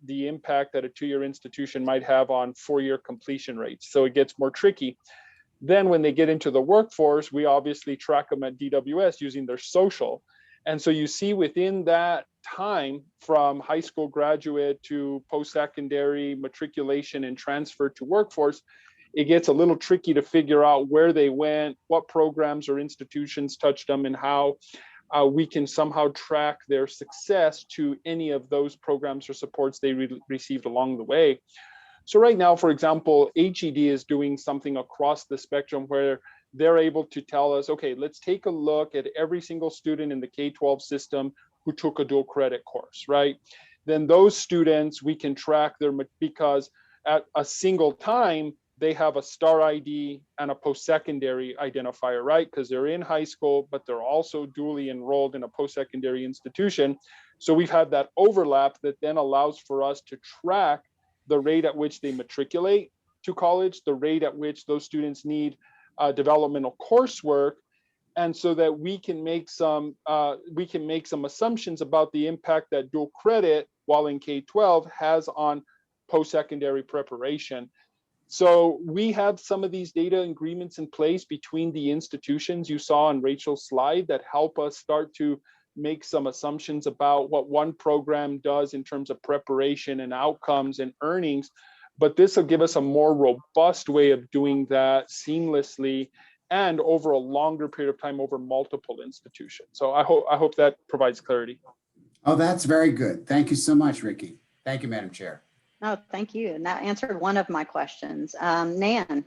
the impact that a 2-year institution might have on 4-year completion rates. So it gets more tricky. Then when they get into the workforce, we obviously track them at DWS using their social. And so you see within that time from high school graduate to post-secondary matriculation and transfer to workforce, it gets a little tricky to figure out where they went, what programs or institutions touched them, and how we can somehow track their success to any of those programs or supports they received along the way. So right now, for example, HED is doing something across the spectrum where they're able to tell us, okay, let's take a look at every single student in the K-12 system who took a dual credit course, right? Then those students, we can track their, because at a single time, they have a star ID and a post-secondary identifier, right? Because they're in high school, but they're also duly enrolled in a post-secondary institution. So we've had that overlap that then allows for us to track the rate at which they matriculate to college, the rate at which those students need developmental coursework, and so that we can make some assumptions about the impact that dual credit while in K-12 has on post-secondary preparation. So we have some of these data agreements in place between the institutions you saw on Rachel's slide that help us start to make some assumptions about what one program does in terms of preparation and outcomes and earnings. But this will give us a more robust way of doing that seamlessly and over a longer period of time over multiple institutions. So I hope that provides clarity. Oh, that's very good. Thank you so much, Ricky. Thank you, Madam Chair. No, thank you. And that answered one of my questions. Nan.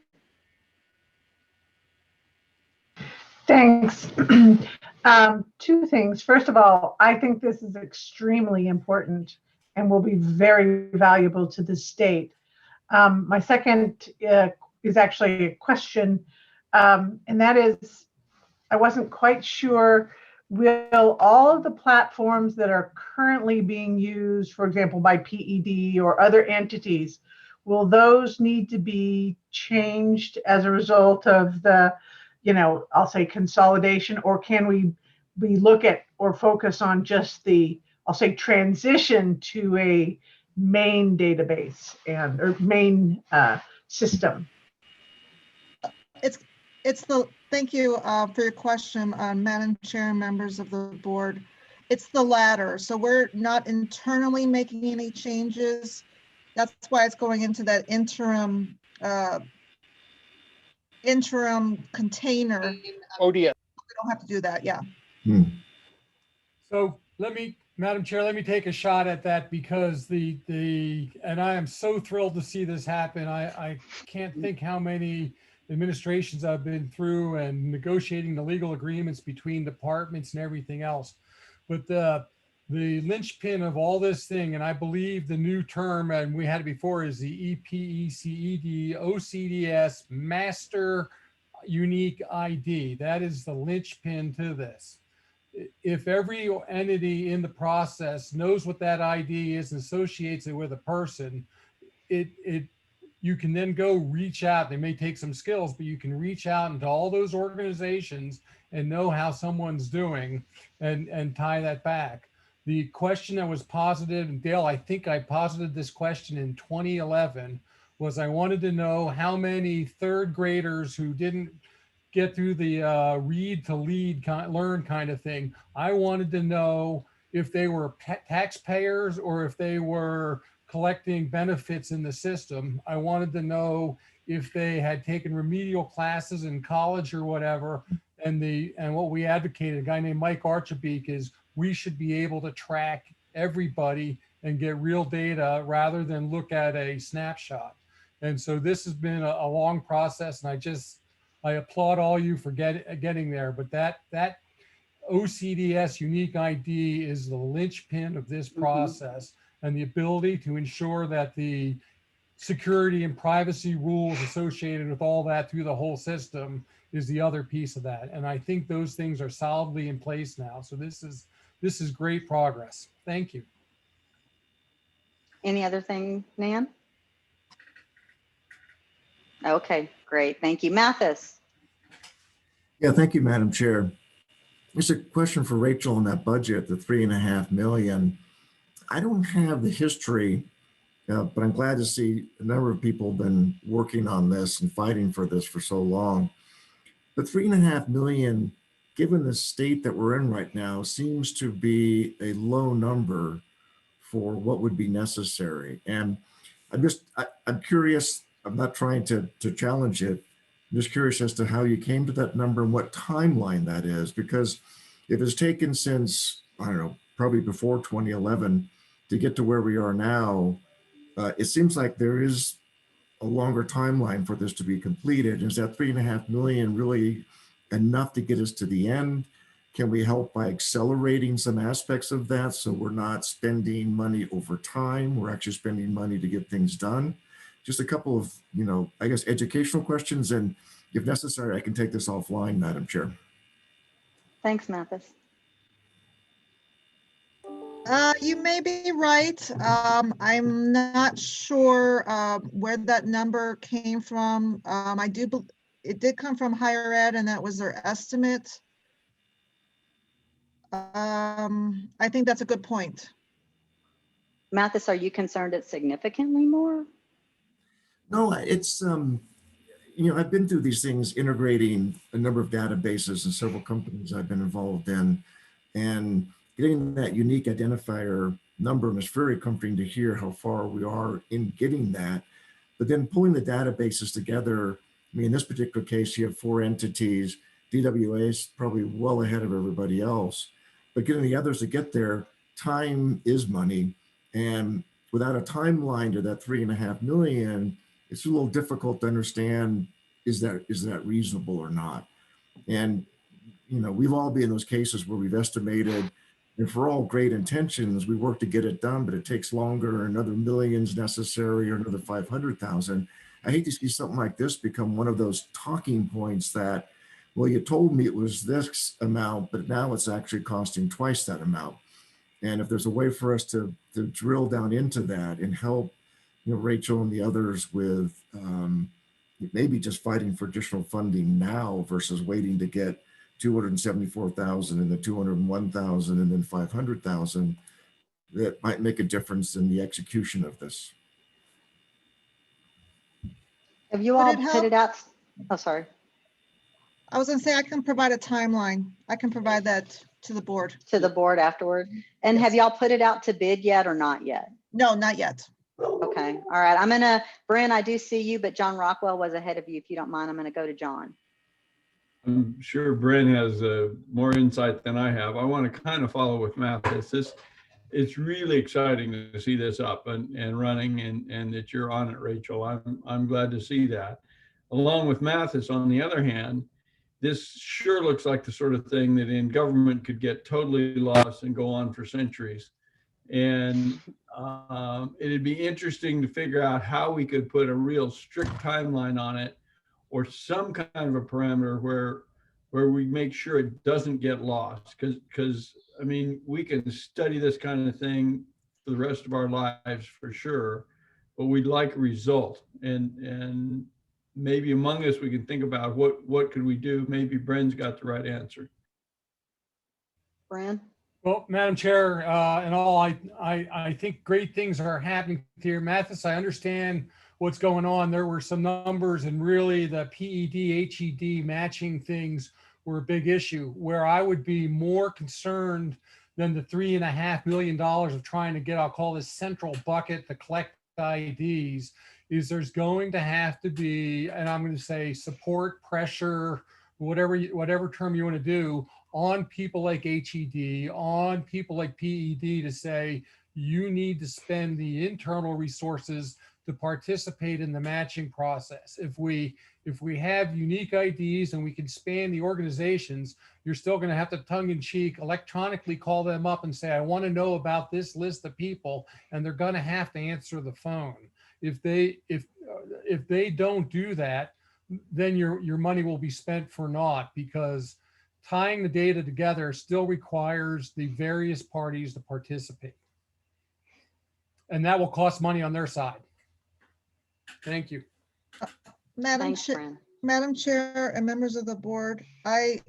Thanks. Two things. First of all, I think this is extremely important and will be very valuable to the state. My second is actually a question, and that is, I wasn't quite sure, will all of the platforms that are currently being used, for example, by PED or other entities, will those need to be changed as a result of the, I'll say consolidation, or can we look at or focus on just the, I'll say transition to a main database or main system? Thank you for your question, Madam Chair and members of the board. It's the latter. So we're not internally making any changes. That's why it's going into that interim interim container. ODS. We don't have to do that, yeah. So Madam Chair, let me take a shot at that because and I am so thrilled to see this happen. I can't think how many administrations I've been through and negotiating the legal agreements between departments and everything else. But the linchpin of all this thing, and I believe the new term, and we had it before, is the EPECED OCDS Master Unique ID. That is the linchpin to this. If every entity in the process knows what that ID is and associates it with a person, you can then go reach out. They may take some skills, but you can reach out into all those organizations and know how someone's doing and tie that back. The question that was posited, and Dale, I think I posited this question in 2011, was I wanted to know how many third graders who didn't get through the read to lead learn kind of thing. I wanted to know if they were taxpayers or if they were collecting benefits in the system. I wanted to know if they had taken remedial classes in college or whatever. And what we advocated, a guy named Mike Archibald, is we should be able to track everybody and get real data rather than look at a snapshot. And so this has been a long process, and I applaud all you for getting there, but that OCDS unique ID is the linchpin of this process, and the ability to ensure that the security and privacy rules associated with all that through the whole system is the other piece of that. And I think those things are solidly in place now. So this is great progress. Thank you. Any other thing, Nan? Okay, great. Thank you. Mathis. Yeah, thank you, Madam Chair. There's a question for Rachel on that budget, the $3.5 million. I don't have the history, but I'm glad to see a number of people have been working on this and fighting for this for so long. But $3.5 million, given the state that we're in right now, seems to be a low number for what would be necessary. And I'm curious, I'm not trying to challenge it. I'm just curious as to how you came to that number and what timeline that is, because if it's taken since, I don't know, probably before 2011 to get to where we are now, it seems like there is a longer timeline for this to be completed. Is that $3.5 million really enough to get us to the end? Can we help by accelerating some aspects of that so we're not spending money over time? We're actually spending money to get things done. Just a couple of, I guess, educational questions, and if necessary, I can take this offline, Madam Chair. Thanks, Mathis. You may be right. I'm not sure where that number came from. It did come from higher ed, and that was their estimate. I think that's a good point. Mathis, are you concerned it's significantly more? No, it's, I've been through these things, integrating a number of databases and several companies I've been involved in, and getting that unique identifier number, and it's very comforting to hear how far we are in getting that. But then pulling the databases together, in this particular case, you have 4 entities. DWA is probably well ahead of everybody else, but getting the others to get there, time is money. And without a timeline to that $3.5 million, it's a little difficult to understand, is that reasonable or not? And, we've all been in those cases where we've estimated, and for all great intentions, we work to get it done, but it takes longer, another million's necessary, or another 500,000. I hate to see something like this become one of those talking points that, well, you told me it was this amount, but now it's actually costing twice that amount. And if there's a way for us to drill down into that and help, Rachel and the others with maybe just fighting for additional funding now versus waiting to get 274,000 and the 201,000 and then 500,000, that might make a difference in the execution of this. Have you all put it out? Oh, sorry. I was going to say, I can provide a timeline. I can provide that to the board. To the board afterward. And Yes. Have y'all put it out to bid yet or not yet? No, not yet. Okay, all right. Bryn, I do see you, but John Rockwell was ahead of you. If you don't mind, I'm gonna go to John. I'm sure Bryn has more insight than I have. I want to kind of follow with Mathis. It's really exciting to see this up and running, and that you're on it, Rachel. I'm glad to see that. Along with Mathis, on the other hand, this sure looks like the sort of thing that in government could get totally lost and go on for centuries. And it'd be interesting to figure out how we could put a real strict timeline on it, or some kind of a parameter where we make sure it doesn't get lost. Because I mean, we can study this kind of thing for the rest of our lives for sure, but we'd like a result. And maybe among us, we can think about what could we do. Maybe Bren's got the right answer. Bryn? Well, Madam Chair, and all, I think great things are happening here. Mathis, I understand what's going on. There were some numbers, and really the PED, HED matching things were a big issue. Where I would be more concerned than the $3.5 million of trying to get, I'll call this central bucket to collect IDs, is there's going to have to be, and I'm going to say support, pressure, whatever term you want to do, on people like HED, on people like PED, to say, you need to spend the internal resources to participate in the matching process. If we have unique IDs and we can span the organizations, you're still going to have to tongue in cheek electronically call them up and say, I want to know about this list of people, and they're going to have to answer the phone. If they don't do that, then your money will be spent for naught, because tying the data together still requires the various parties to participate. And that will cost money on their side. Thank you. Madam Chair and members of the board, I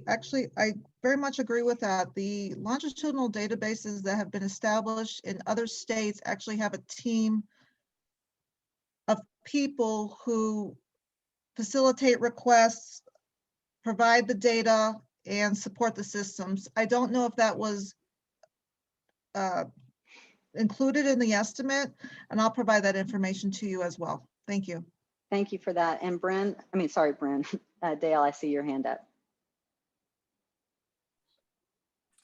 very much agree with that. The longitudinal databases that have been established in other states actually have a team of people who facilitate requests, provide the data, and support the systems. I don't know if that was included in the estimate, and I'll provide that information to you as well. Thank you. Thank you for that. And Bryn, Dale, I see your hand up.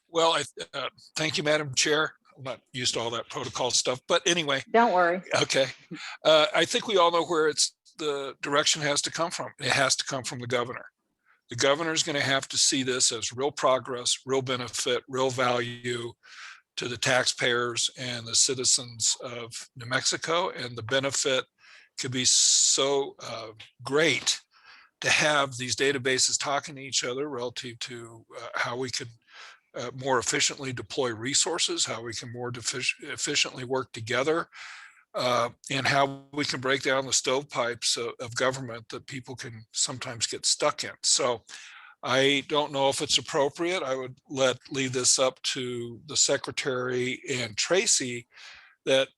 Well, thank you, Madam Chair. I'm not used to all that protocol stuff, but anyway. Don't worry. Okay. I think we all know where the direction has to come from. It has to come from the governor. The governor is going to have to see this as real progress, real benefit, real value to the taxpayers and the citizens of New Mexico. And the benefit could be so great to have these databases talking to each other relative to how we could more efficiently deploy resources, how we can more efficiently work together, and how we can break down the stovepipes of government that people can sometimes get stuck in. So I don't know if it's appropriate. I would leave this up to the secretary and Tracy, that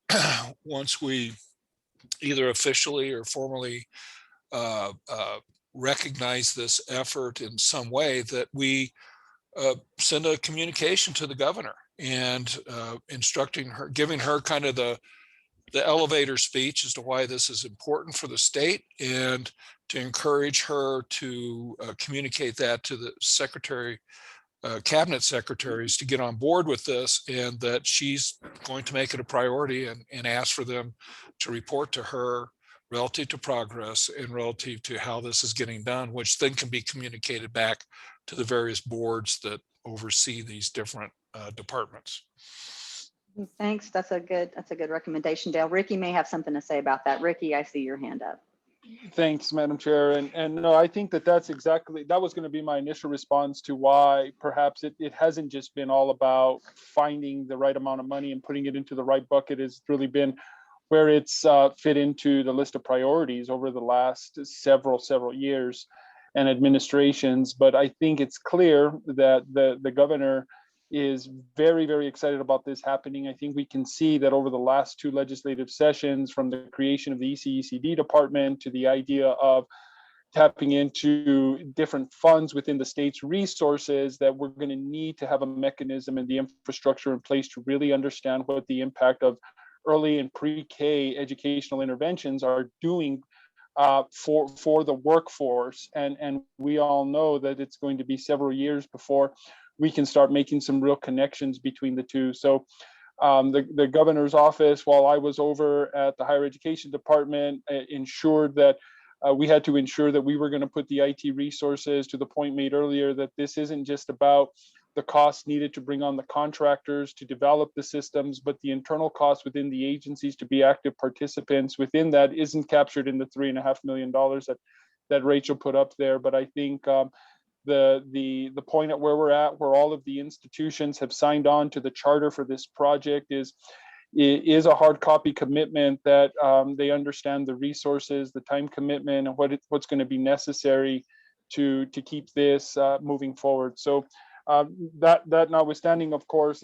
once we either officially or formally recognize this effort in some way, that we send a communication to the governor and instructing her, giving her kind of the elevator speech as to why this is important for the state, and to encourage her to communicate that to the secretary, cabinet secretaries, to get on board with this, and that she's going to make it a priority and ask for them to report to her relative to progress and relative to how this is getting done, which then can be communicated back to the various boards that oversee these different departments. Thanks. That's a good recommendation, Dale. Ricky may have something to say about that. Ricky, I see your hand up. Thanks, Madam Chair. And no, I think that that was going to be my initial response to why perhaps it hasn't just been all about finding the right amount of money and putting it into the right bucket. It's really been where it's fit into the list of priorities over the last several years and administrations. But I think it's clear that the governor is very, very excited about this happening. I think we can see that over the last two legislative sessions, from the creation of the ECECD department to the idea of tapping into different funds within the state's resources, that we're going to need to have a mechanism and the infrastructure in place to really understand what the impact of early and pre-K educational interventions are doing for the workforce. And we all know that it's going to be several years before we can start making some real connections between the two. So the governor's office, while I was over at the higher education department, ensured that we had to ensure that we were going to put the IT resources, to the point made earlier, that this isn't just about the costs needed to bring on the contractors to develop the systems, but the internal costs within the agencies to be active participants within that isn't captured in the $3.5 million that Rachel put up there. But I think the point at where we're at, where all of the institutions have signed on to the charter for this project, is a hard copy commitment that they understand the resources, the time commitment, and what's going to be necessary to keep this moving forward. So that notwithstanding, of course,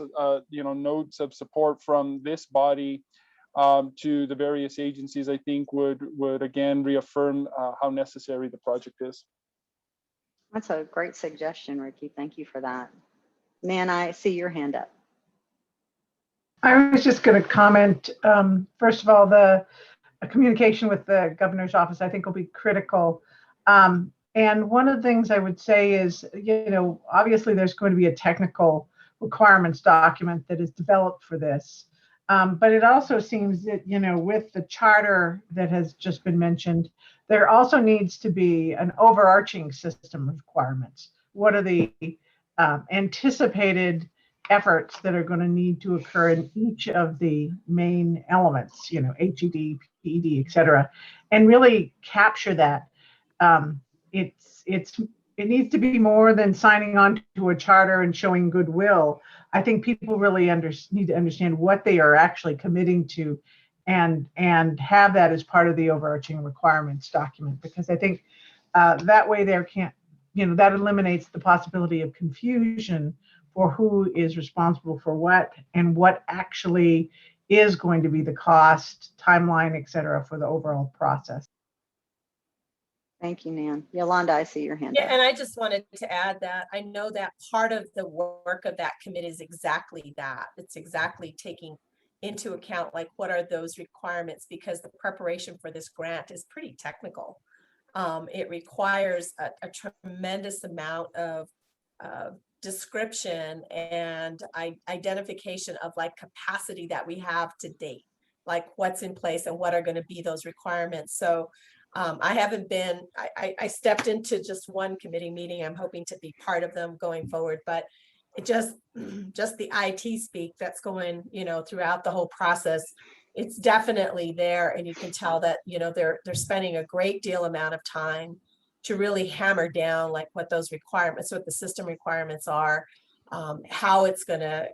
notes of support from this body to the various agencies, I think would again reaffirm how necessary the project is. That's a great suggestion, Ricky. Thank you for that. Man, I see your hand up. I was just going to comment, first of all, the communication with the governor's office, I think, will be critical. And one of the things I would say is, obviously there's going to be a technical requirements document that is developed for this. But it also seems that, with the charter that has just been mentioned, there also needs to be an overarching system of requirements. What are the anticipated efforts that are going to need to occur in each of the main elements, HED, PED, et cetera, and really capture that. It needs to be more than signing on to a charter and showing goodwill. I think people really need to understand what they are actually committing to, and have that as part of the overarching requirements document, because I think that way that eliminates the possibility of confusion for who is responsible for what and what actually is going to be the cost, timeline, et cetera, for the overall process. Thank you, Nan. Yolanda, I see your hand Yeah, up. and I just wanted to add that I know that part of the work of that committee is exactly that. It's exactly taking into account, like, what are those requirements, because the preparation for this grant is pretty technical. It requires a tremendous amount of description and identification of, like, capacity that we have to date, like what's in place and what are going to be those requirements. So I stepped into just one committee meeting. I'm hoping to be part of them going forward, but it just the IT speak that's going, throughout the whole process, it's definitely there. And you can tell that, they're spending a great deal amount of time to really hammer down, like, what those requirements, what the system requirements are, how it's going to,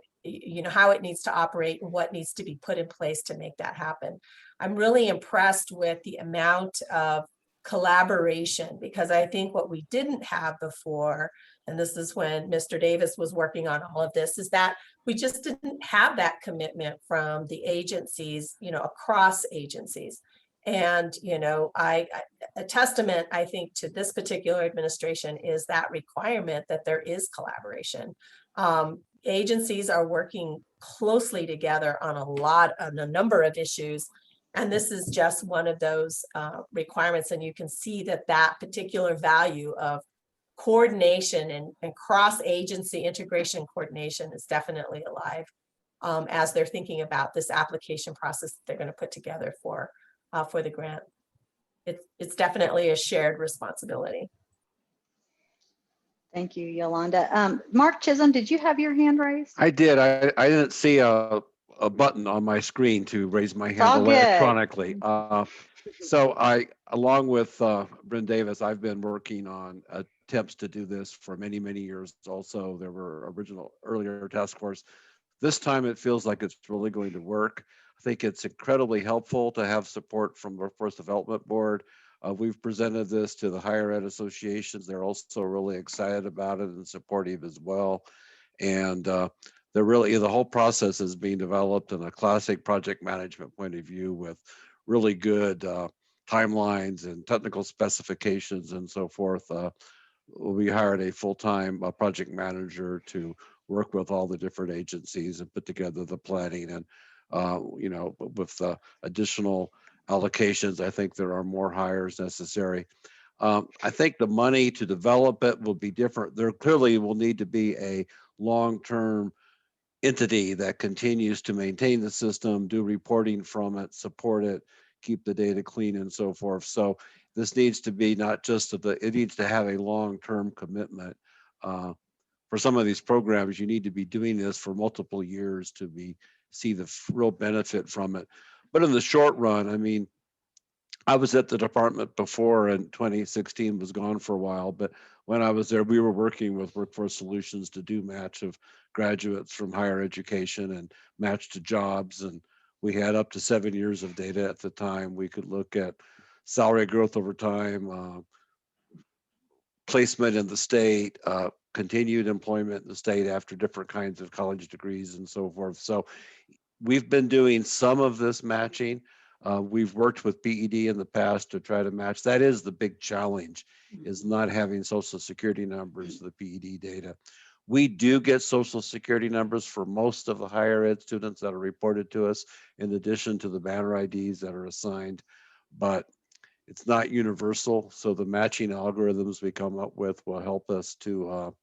how it needs to operate, and what needs to be put in place to make that happen. I'm really impressed with the amount of collaboration, because I think what we didn't have before, and this is when Mr. Davis was working on all of this, is that we just didn't have that commitment from the agencies, across agencies. And, a testament, I think, to this particular administration is that requirement that there is collaboration. Agencies are working closely together on a number of issues. And this is just one of those requirements. And you can see that particular value of coordination and cross-agency integration coordination is definitely alive as they're thinking about this application process that they're going to put together for the grant. It's definitely a shared responsibility. Thank you, Yolanda. Mark Chisholm, did you have your hand raised? I did. I didn't see a button on my screen to raise my hand all electronically. So along with Bryn Davis, I've been working on attempts to do this for many, many years. Also, there were earlier task force. This time it feels like it's really going to work. I think it's incredibly helpful to have support from the Workforce Development Board. We've presented this to the higher ed associations. They're also really excited about it and supportive as well. And the whole process is being developed in a classic project management point of view with really good timelines and technical specifications and so forth. We hired a full-time project manager to work with all the different agencies and put together the planning. And You know, with additional allocations, I think there are more hires necessary. I think the money to develop it will be different. There clearly will need to be a long-term entity that continues to maintain the system, do reporting from it, support it, keep the data clean and so forth. So this needs to be not just it needs to have a long-term commitment. For some of these programs, you need to be doing this for multiple years to see the real benefit from it. But in the short run, I mean, I was at the department before, and 2016 was gone for a while, but when I was there, we were working with Workforce Solutions to do match of graduates from higher education and match to jobs. And we had up to 7 years of data at the time. We could look at salary growth over time, placement in the state, continued employment in the state after different kinds of college degrees and so forth. So we've been doing some of this matching. We've worked with PED in the past to try to match. That is the big challenge, is not having social security numbers, the PED data. We do get social security numbers for most of the higher ed students that are reported to us, in addition to the banner IDs that are assigned, but it's not universal. So the matching algorithms we come up with will help us to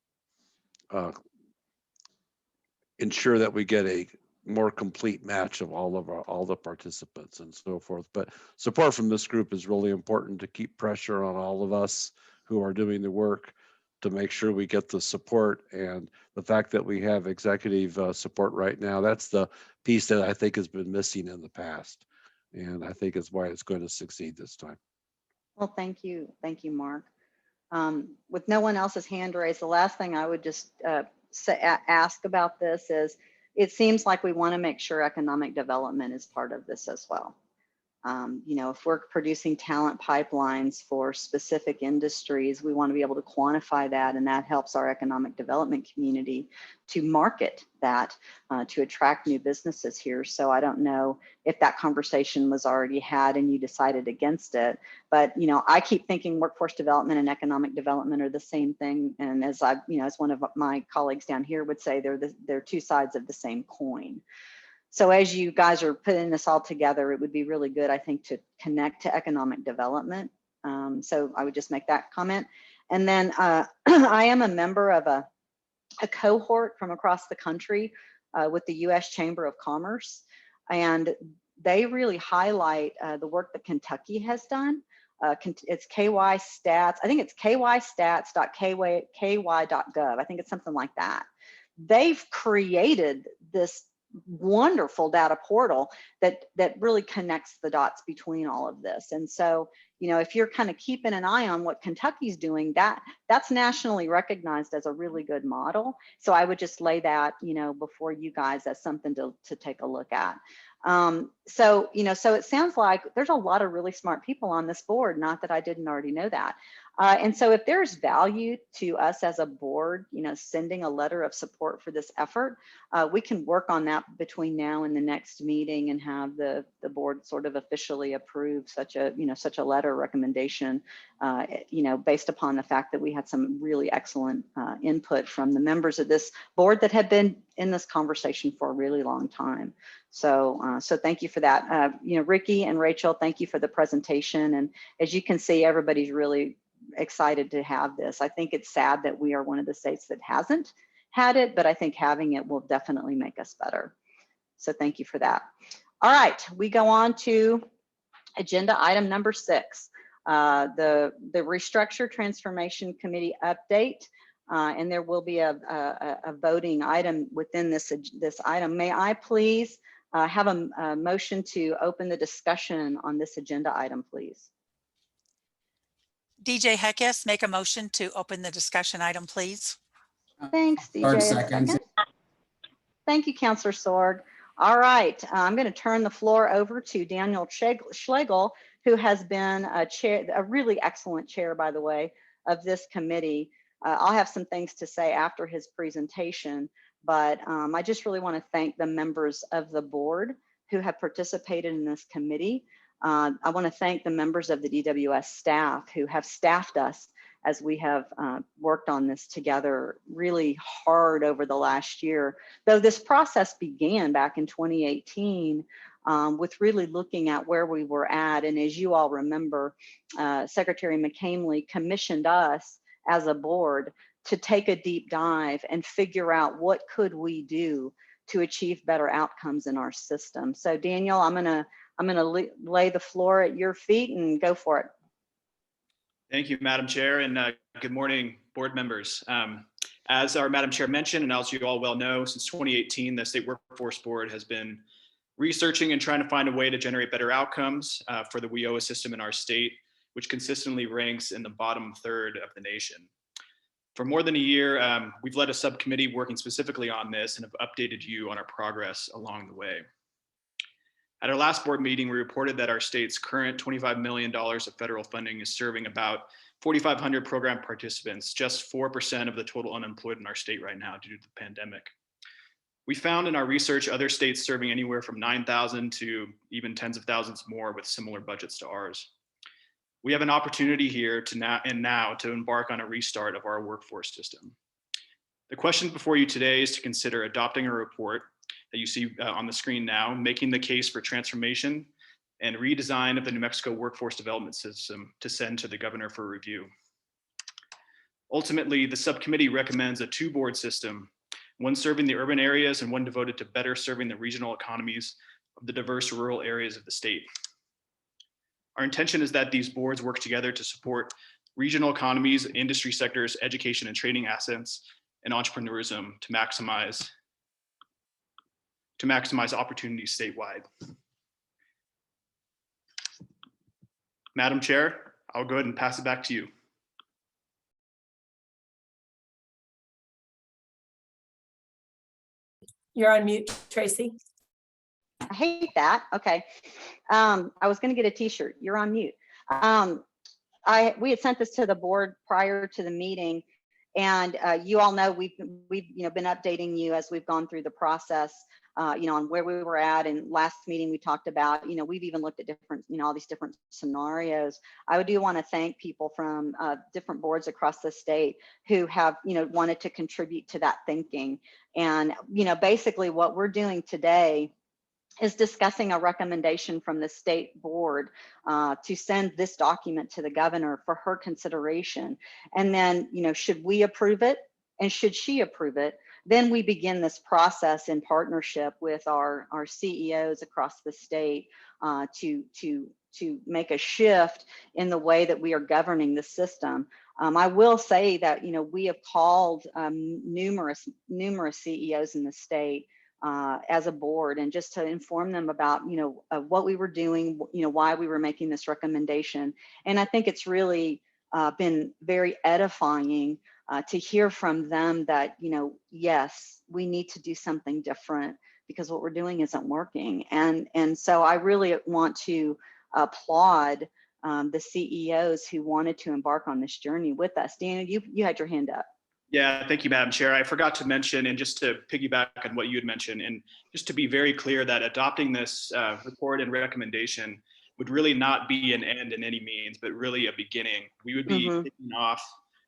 ensure that we get a more complete match of all the participants and so forth. But support from this group is really important to keep pressure on all of us who are doing the work to make sure we get the support. And the fact that we have executive support right now, that's the piece that I think has been missing in the past. And I think is why it's going to succeed this time. Well, thank you, Mark. With no one else's hand raised, the last thing I would just ask about this is, it seems like we want to make sure economic development is part of this as well. You know, if we're producing talent pipelines for specific industries, we want to be able to quantify that, and that helps our economic development community to market that, to attract new businesses here. So I don't know if that conversation was already had and you decided against it, but you know, I keep thinking workforce development and economic development are the same thing. And as as one of my colleagues down here would say, they're two sides of the same coin. So as you guys are putting this all together, it would be really good, I think, to connect to economic development. So I would just make that comment. And then I am a member of a cohort from across the country with the U.S. Chamber of Commerce. And they really highlight the work that Kentucky has done. It's KY Stats. I think it's kystats.ky.gov. I think it's something like that. They've created this wonderful data portal that really connects the dots between all of this. And so, you know, if you're kind of keeping an eye on what Kentucky's doing, that's nationally recognized as a really good model. So I would just lay that, you know, before you guys as something to take a look at. So, you know, so it sounds like there's a lot of really smart people on this board, not that I didn't already know that. And so if there's value to us as a board, you know, sending a letter of support for this effort, we can work on that between now and the next meeting and have the board sort of officially approve such a letter recommendation, you know, based upon the fact that we had some really excellent input from the members of this board that had been in this conversation for a really long time. So, so thank you for that. You know, Ricky and Rachel, thank you for the presentation. And as you can see, everybody's really excited to have this. I think it's sad that we are one of the states that hasn't had it, but I think having it will definitely make us better. So thank you for that. All right, we go on to agenda item number 6, the Restructure Transformation Committee update. And there will be a voting item within this item. May I please have a motion to open the discussion on this agenda item, please? DJ Heckes, make a motion to open the discussion item, please. Thanks, DJ. Second. Thank you, Councilor Sorg. All right, I'm going to turn the floor over to Daniel Schlegel, who has been a really excellent chair, by the way, of this committee. I'll have some things to say after his presentation, but I just really want to thank the members of the board who have participated in this committee. I want to thank the members of the DWS staff who have staffed us as we have worked on this together really hard over the last year. Though this process began back in 2018 with really looking at where we were at. And as you all remember, Secretary McCamley commissioned us as a board to take a deep dive and figure out what could we do to achieve better outcomes in our system. So Daniel, I'm gonna lay the floor at your feet and go for it. Thank you, Madam Chair, and good morning, board members. As our Madam Chair mentioned, and as you all well know, since 2018, the State Workforce Board has been researching and trying to find a way to generate better outcomes for the WIOA system in our state, which consistently ranks in the bottom third of the nation. For more than a year, we've led a subcommittee working specifically on this and have updated you on our progress along the way. At our last board meeting, we reported that our state's current $25 million of federal funding is serving about 4,500 program participants, just 4% of the total unemployed in our state right now due to the pandemic. We found in our research other states serving anywhere from 9,000 to even tens of thousands more with similar budgets to ours. We have an opportunity here now to embark on a restart of our workforce system. The question before you today is to consider adopting a report that you see on the screen now, making the case for transformation and redesign of the New Mexico workforce development system to send to the governor for review. Ultimately, the subcommittee recommends a two-board system, one serving the urban areas and one devoted to better serving the regional economies of the diverse rural areas of the state. Our intention is that these boards work together to support regional economies, industry sectors, education and training assets, and entrepreneurism to maximize opportunities statewide. Madam Chair, I'll go ahead and pass it back to you. You're on mute, Tracy. I hate that. Okay. I was going to get a t-shirt. You're on mute. We had sent this to the board prior to the meeting, and you all know we've been updating you as we've gone through the process, on where we were at. And last meeting we talked about, we've even looked at different, all these different scenarios. I do want to thank people from different boards across the state who have, wanted to contribute to that thinking. And, basically what we're doing today is discussing a recommendation from the state board to send this document to the governor for her consideration. And then, should we approve it and should she approve it, then we begin this process in partnership with our CEOs across the state to make a shift in the way that we are governing the system. I will say that, we have called numerous CEOs in the state as a board, and just to inform them about, what we were doing, why we were making this recommendation. And I think it's really been very edifying to hear from them that, yes, we need to do something different because what we're doing isn't working. And so I really want to applaud the CEOs who wanted to embark on this journey with us. Daniel, you had your hand up. Yeah, thank you, Madam Chair. I forgot to mention, and just to piggyback on what you had mentioned, and just to be very clear that adopting this report and recommendation would really not be an end in any means, but really a beginning. We would be kicking off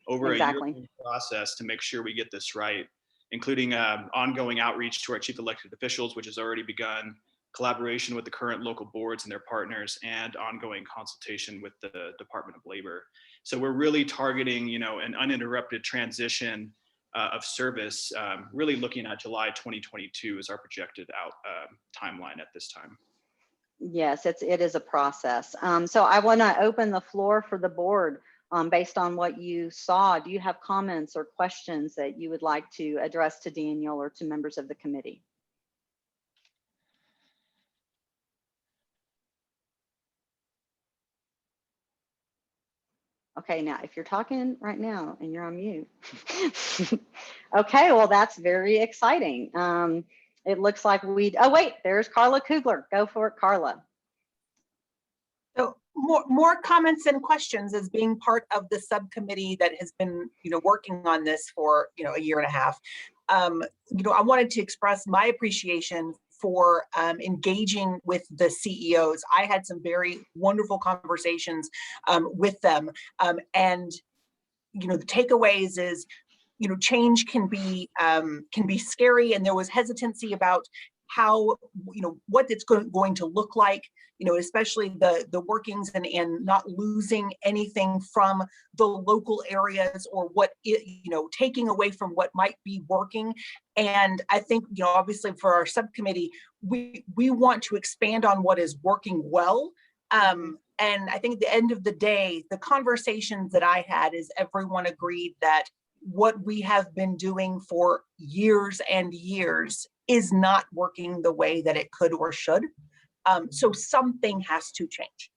over a year process to make sure we get this right, including ongoing outreach to our chief elected officials, which has already begun, collaboration with the current local boards and their partners, and ongoing consultation with the Department of Labor. So we're really targeting, an uninterrupted transition of service, really looking at July 2022 as our projected out timeline at this time. Yes, it is a process. So I want to open the floor for the board based on what you saw. Do you have comments or questions that you would like to address to Daniel or to members of the committee? Okay, now if you're talking right now and you're on mute. Okay, well, that's very exciting. It looks like oh wait, there's Carla Kugler. Go for it, Carla. So more comments and questions as being part of the subcommittee that has been, working on this for, a year and a half. I wanted to express my appreciation for engaging with the CEOs. I had some very wonderful conversations with them. And the takeaways is, change can be scary, and there was hesitancy about how, what it's going to look like, especially the workings and not losing anything from the local areas, or what taking away from what might be working. And I think, obviously for our subcommittee, we want to expand on what is working well. And I think at the end of the day, the conversations that I had is everyone agreed that what we have been doing for years and years is not working the way that it could or should. So something has to change.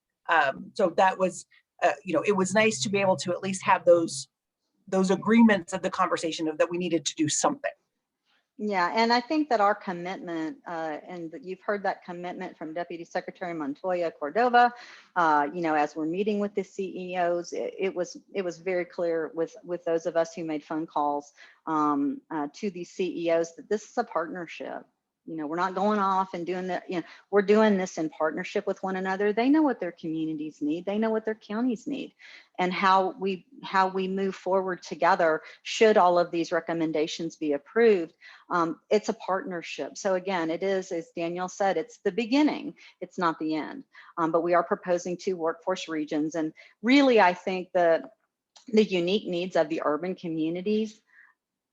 So that was, it was nice to be able to at least have those agreements of the conversation of that we needed to do something. Yeah, and I think that our commitment, and you've heard that commitment from Deputy Secretary Montoya Cordova, as we're meeting with the CEOs, it was very clear with those of us who made phone calls to these CEOs that this is a partnership. We're not going off and doing that. We're doing this in partnership with one another. They know what their communities need. They know what their counties need, and how we move forward together should all of these recommendations be approved. It's a partnership. So again, it is, as Danielle said, it's the beginning. It's not the end. But we are proposing 2 workforce regions, and really, I think the unique needs of the urban communities,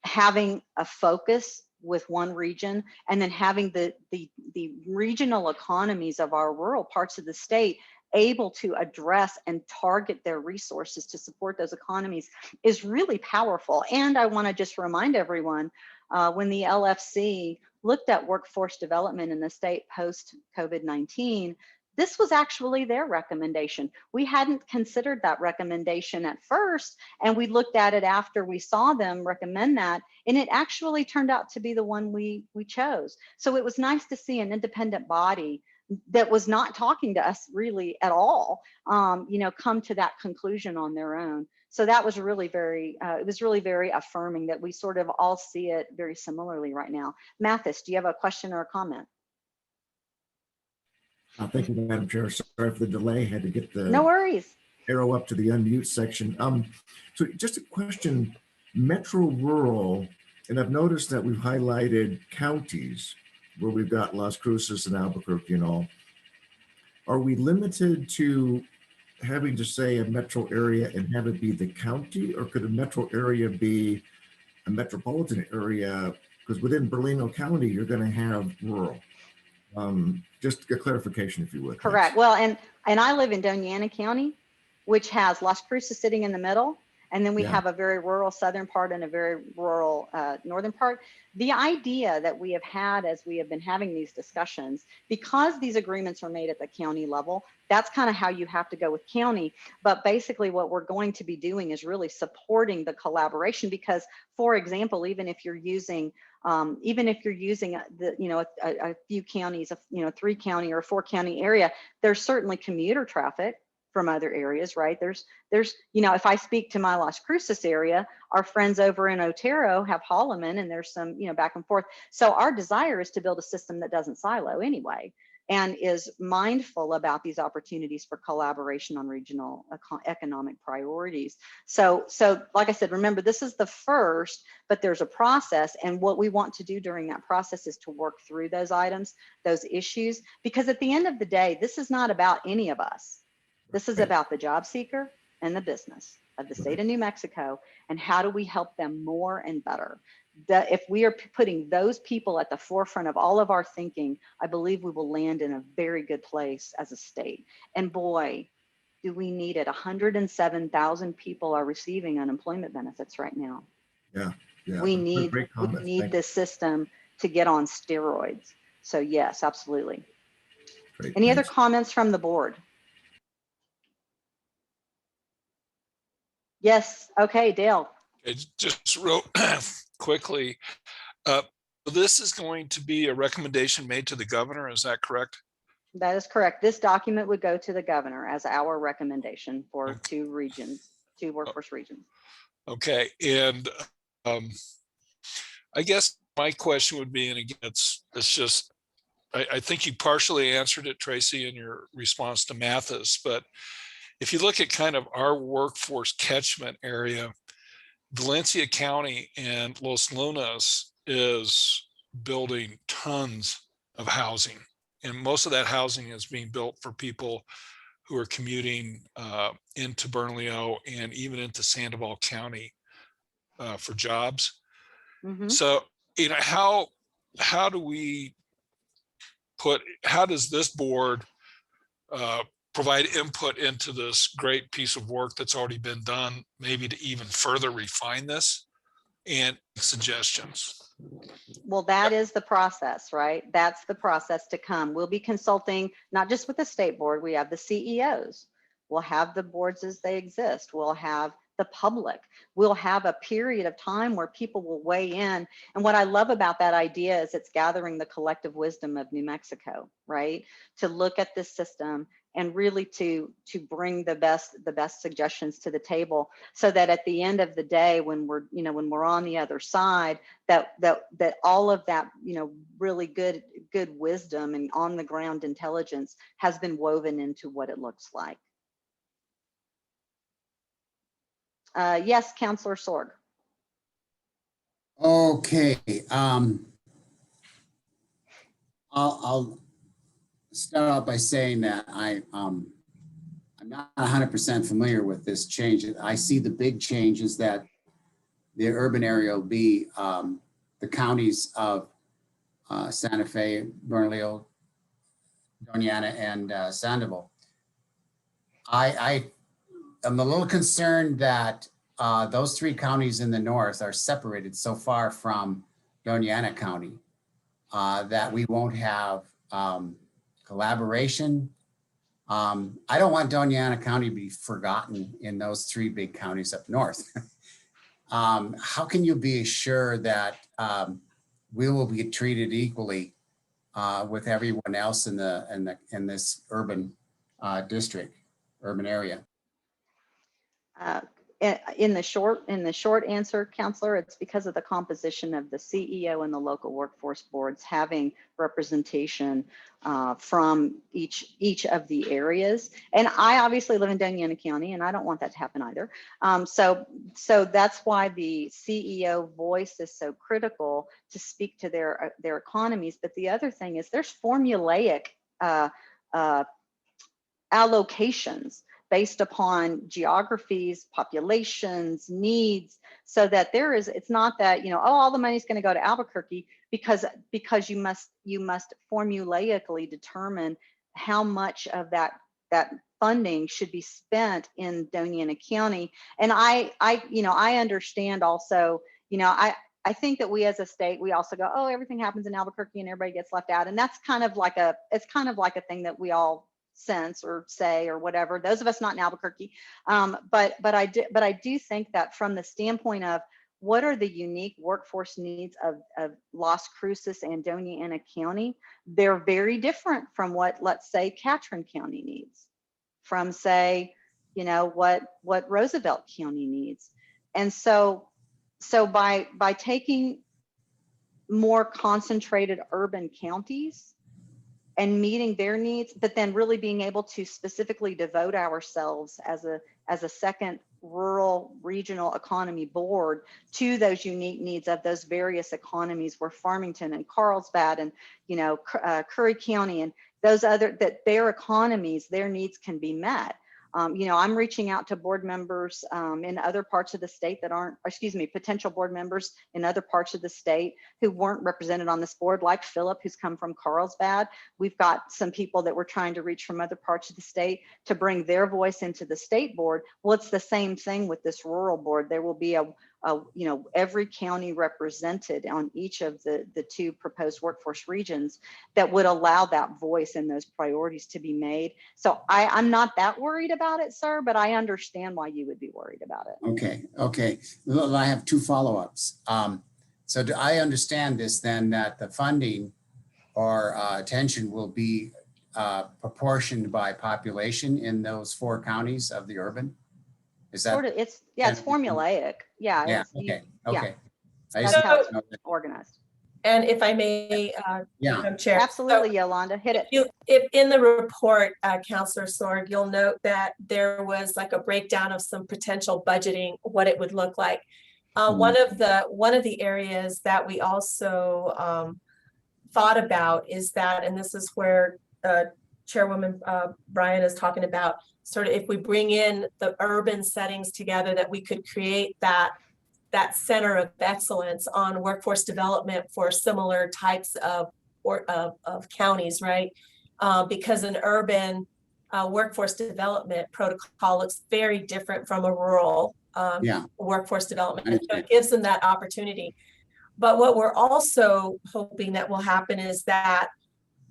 having a focus with one region, and then having the regional economies of our rural parts of the state able to address and target their resources to support those economies is really powerful. And I want to just remind everyone, when the LFC looked at workforce development in the state post COVID-19, this was actually their recommendation. We hadn't considered that recommendation at first, and we looked at it after we saw them recommend that, and it actually turned out to be the one we chose. So it was nice to see an independent body that was not talking to us really at all, come to that conclusion on their own. So that was really it was really very affirming that we sort of all see it very similarly right now. Mathis, do you have a question or a comment? Thank you, Madam Chair. Sorry for the delay. Had to get the no worries arrow up to the unmute section. So just a question, metro rural, and I've noticed that we've highlighted counties where we've got Las Cruces and Albuquerque and all. Are we limited to having to say a metro area and have it be the county, or could a metro area be a metropolitan area? Because within Bernalillo County, you're going to have rural. Just a clarification, if you would. Correct. Thanks. Well, and I live in Doña Ana County, which has Las Cruces sitting in the middle, and then we have a very rural southern part and a very rural northern part. The idea that we have had as we have been having these discussions, because these agreements are made at the county level, that's kind of how you have to go with county. But basically what we're going to be doing is really supporting the collaboration, because, for example, even if you're using a few counties, 3 county or 4 county area, there's certainly commuter traffic from other areas, right? There's, if I speak to my Las Cruces area, our friends over in Otero have Holloman, and there's some, back and forth. So our desire is to build a system that doesn't silo anyway, and is mindful about these opportunities for collaboration on regional economic priorities. So like I said, remember, this is the first, but there's a process. And what we want to do during that process is to work through those items, those issues, because at the end of the day, this is not about any of us. This is about the job seeker and the business of the state of New Mexico, and how do we help them more and better. If we are putting those people at the forefront of all of our thinking, I believe we will land in a very good place as a state. And boy, do we need it. 107,000 people are receiving unemployment benefits right now. Yeah. We need this system to get on steroids. So yes, absolutely. Great, Any thanks. other comments from the board? Yes. Okay, Dale. Just real quickly, this is going to be a recommendation made to the governor. Is that correct? That is correct. This document would go to the governor as our recommendation for 2 regions, 2 workforce regions. Okay. And I guess my question would be, and again, it's just, I think you partially answered it, Tracy, in your response to Mathis, but if you look at kind of our workforce catchment area, Valencia County and Los Lunas is building tons of housing. And most of that housing is being built for people who are commuting into Bernalillo and even into Sandoval County for jobs. Mhm. So, you know, how do we how does this board provide input into this great piece of work that's already been done, maybe to even further refine this and suggestions? Well, that is the process, right? That's the process to come. We'll be consulting not just with the state board, we have the CEOs. We'll have the boards as they exist. We'll have the public. We'll have a period of time where people will weigh in. And what I love about that idea is it's gathering the collective wisdom of New Mexico, right? To look at this system and really to bring the best suggestions to the table, so that at the end of the day, when we're on the other side, that all of that, really good wisdom and on the ground intelligence has been woven into what it looks like. Yes, Councillor Sorg. Okay, I'll start out by saying that I'm not 100% familiar with this change. I see the big changes that the urban area will be the counties of Santa Fe, Bernalillo, Doña Ana, and Sandoval. I am a little concerned that those three counties in the north are separated so far from Doña Ana County that we won't have collaboration. I don't want Doña Ana County to be forgotten in those three big counties up north. How can you be sure that we will be treated equally with everyone else in this urban district, urban area? In the short answer, Counselor, it's because of the composition of the CEO and the local workforce boards having representation from each of the areas. And I obviously live in Doña Ana County, and I don't want that to happen either. So that's why the CEO voice is so critical to speak to their economies. But the other thing is there's formulaic allocations based upon geographies, populations, needs, so that it's not that, all the money's going to go to Albuquerque, because you must formulaically determine how much of that funding should be spent in Doña Ana County. And I understand also, I think that we as a state, we also go, oh, everything happens in Albuquerque and everybody gets left out. And that's kind of like a thing that we all sense or say or whatever, those of us not in Albuquerque. But I do think that from the standpoint of what are the unique workforce needs of Las Cruces and Doña Ana County, they're very different from what, let's say, Catron County needs, from say, what Roosevelt County needs. And so by taking more concentrated urban counties and meeting their needs, but then really being able to specifically devote ourselves as a second rural regional economy board to those unique needs of those various economies where Farmington and Carlsbad and Curry County and those that their economies, their needs can be met. I'm reaching out to board members in other parts of the state that aren't, potential board members in other parts of the state who weren't represented on this board, like Philip, who's come from Carlsbad. We've got some people that we're trying to reach from other parts of the state to bring their voice into the state board. Well, it's the same thing with this rural board. There will be every county represented on each of the two proposed workforce regions that would allow that voice and those priorities to be made. So I'm not that worried about it, sir, but I understand why you would be worried about it. Okay. Well, I have two follow-ups. So do I understand this then, that the funding or attention will be proportioned by population in those four counties of the urban? Is that it's formulaic. Yeah. Okay. That's how it's organized. And if I may, Madam Chair. Absolutely, Yolanda, hit it. If in the report, Councillor Sorg, you'll note that there was like a breakdown of some potential budgeting, what it would look like. One of the areas that we also thought about is that, and this is where Chairwoman Brian is talking about, sort of if we bring in the urban settings together, that we could create that center of excellence on workforce development for similar types of counties, right? Because an urban workforce development protocol looks very different from a rural workforce development. And so it gives them that opportunity. But what we're also hoping that will happen is that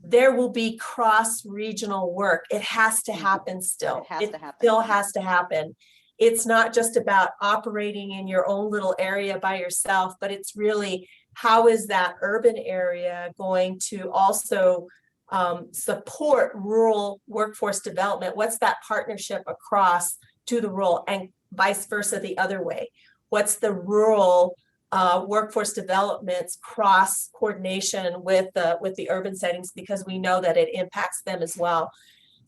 there will be cross-regional work. It has to happen still. It still has to happen. It's not just about operating in your own little area by yourself, but it's really, how is that urban area going to also support rural workforce development? What's that partnership across to the rural, and vice versa the other way? What's the rural workforce development's cross coordination with the urban settings, because we know that it impacts them as well.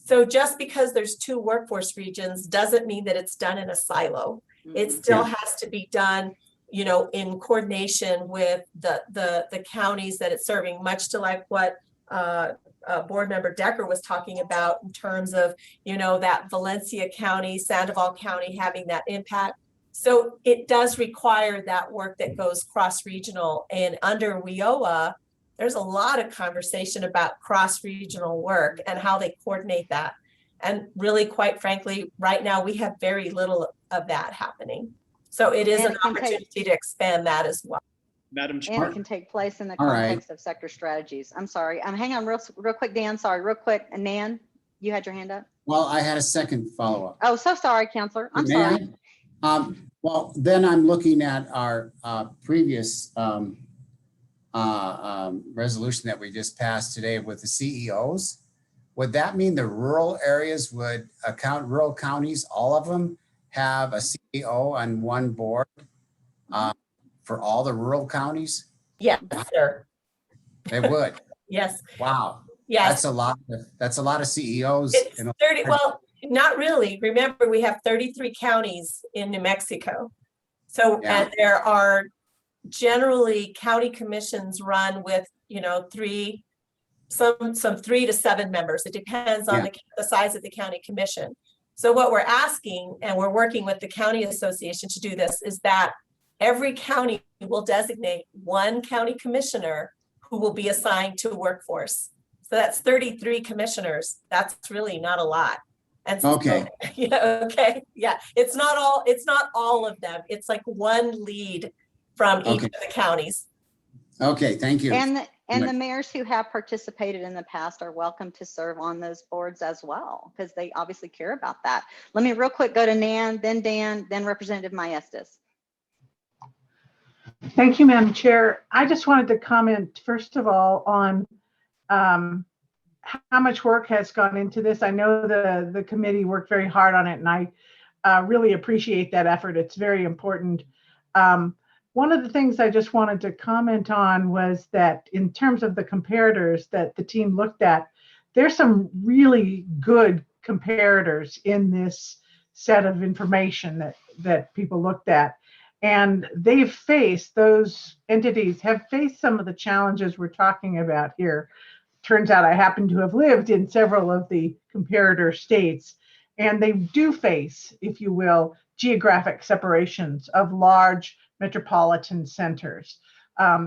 So just because there's 2 workforce regions doesn't mean that it's done in a silo. It still has to be done, you know, in coordination with the counties that it's serving, much to like what Board Member Decker was talking about in terms of, you know, that Valencia County, Sandoval County having that impact. So it does require that work that goes cross-regional, and under WIOA, there's a lot of conversation about cross-regional work and how they coordinate that. And really, quite frankly, right now we have very little of that happening. So it is an opportunity to expand that as well. Madam Chair. And it can take place in the context of sector strategies. I'm sorry. Hang on real quick, Dan. Sorry, real quick. And Nan, you had your hand up? Well, I had a second follow-up. Oh, so sorry, Counselor. I'm sorry. Well, then I'm looking at our previous resolution that we just passed today with the CEOs. Would that mean the rural areas would rural counties, all of them, have a CEO on one board for all the rural counties? Yes, sir. They would. Yes. Wow. Yes. That's a lot of CEOs. It's 30, well, not really. Remember, we have 33 counties in New Mexico. So, and there are generally county commissions run with, you know, some 3 to 7 members. It depends on the size of the county commission. So what we're asking, and we're working with the county association to do this, is that every county will designate one county commissioner who will be assigned to workforce. So that's 33 commissioners. That's really not a lot. And so, it's not all of them. It's like one lead from each of the counties. Okay, thank you. And the mayors who have participated in the past are welcome to serve on those boards as well, because they obviously care about that. Let me real quick go to Nan, then Dan, then Representative Maestas. Thank you, Madam Chair. I just wanted to comment, first of all, on how much work has gone into this. I know the committee worked very hard on it, and I really appreciate that effort. It's very important. One of the things I just wanted to comment on was that in terms of the comparators that the team looked at, there's some really good comparators in this set of information that people looked at. And those entities have faced some of the challenges we're talking about here. Turns out I happen to have lived in several of the comparator states, and they do face, if you will, geographic separations of large metropolitan centers.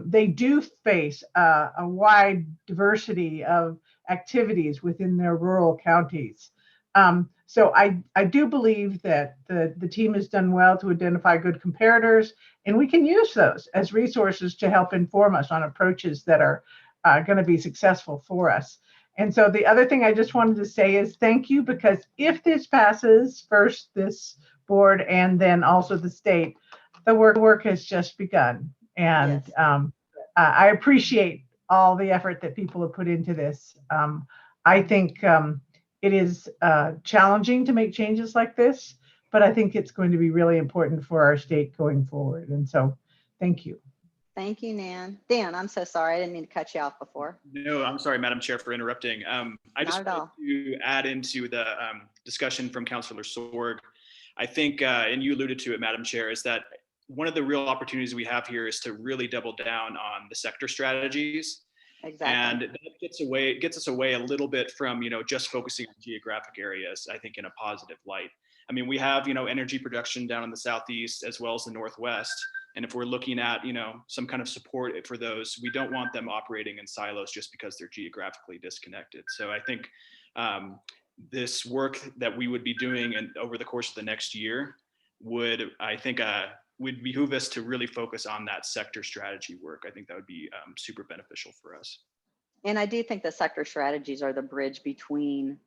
They do face a wide diversity of activities within their rural counties. So I do believe that the team has done well to identify good comparators, and we can use those as resources to help inform us on approaches that are going to be successful for us. And so the other thing I just wanted to say is thank you, because if this passes, first this board and then also the state, the work has just begun. And I appreciate all the effort that people have put into this. I think it is challenging to make changes like this, but I think it's going to be really important for our state going forward. And so thank you. Thank you, Nan. Dan, I'm so sorry. I didn't mean to cut you off before. No, I'm sorry, Madam Chair, for interrupting. I just wanted to add into the discussion from Councilor Sorg. I think, and you alluded to it, Madam Chair, is that one of the real opportunities we have here is to really double down on the sector strategies. Exactly. And that gets us away a little bit from, just focusing on geographic areas, I think, in a positive light. I mean, we have, energy production down in the Southeast as well as the Northwest. And if we're looking at, some kind of support for those, we don't want them operating in silos just because they're geographically disconnected. So I think this work that we would be doing over the course of the next year would behoove us to really focus on that sector strategy work. I think that would be super beneficial for us. And I do think the sector strategies are the bridge between,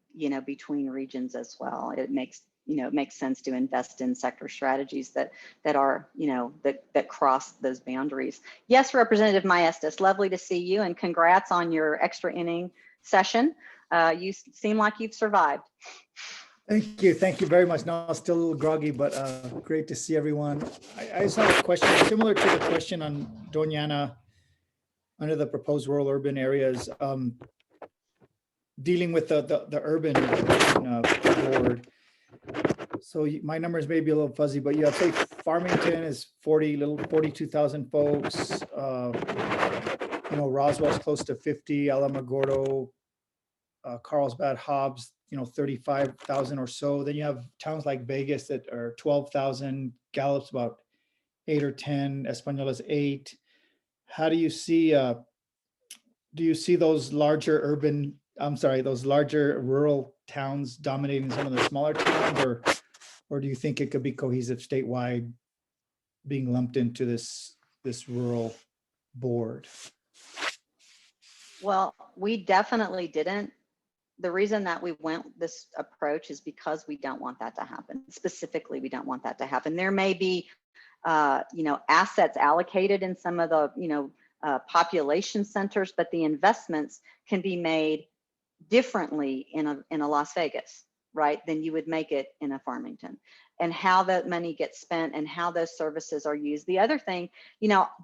between regions as well. It makes sense to invest in sector strategies that are, that cross those boundaries. Yes, Representative Maestas, lovely to see you, and congrats on your extra inning session. You seem like you've survived. Thank you. Thank you very much. No, still a little groggy, but great to see everyone. I just have a question similar to the question on Doñana under the proposed rural urban areas, dealing with the urban board. So my numbers may be a little fuzzy, but you have, say, Farmington is 42,000 folks. Roswell's close to 50, Alamogordo, Carlsbad, Hobbs, 35,000 or so. Then you have towns like Vegas that are 12,000, Gallup's about 8 or 10, Española's 8. How do you see those larger those larger rural towns dominating some of the smaller towns, or do you think it could be cohesive statewide being lumped into this rural board? Well, we definitely didn't. The reason that we went this approach is because we don't want that to happen. Specifically, we don't want that to happen. There may be, assets allocated in some of the, population centers, but the investments can be made differently in a Las Vegas, right, than you would make it in a Farmington. And how that money gets spent and how those services are used. The other thing,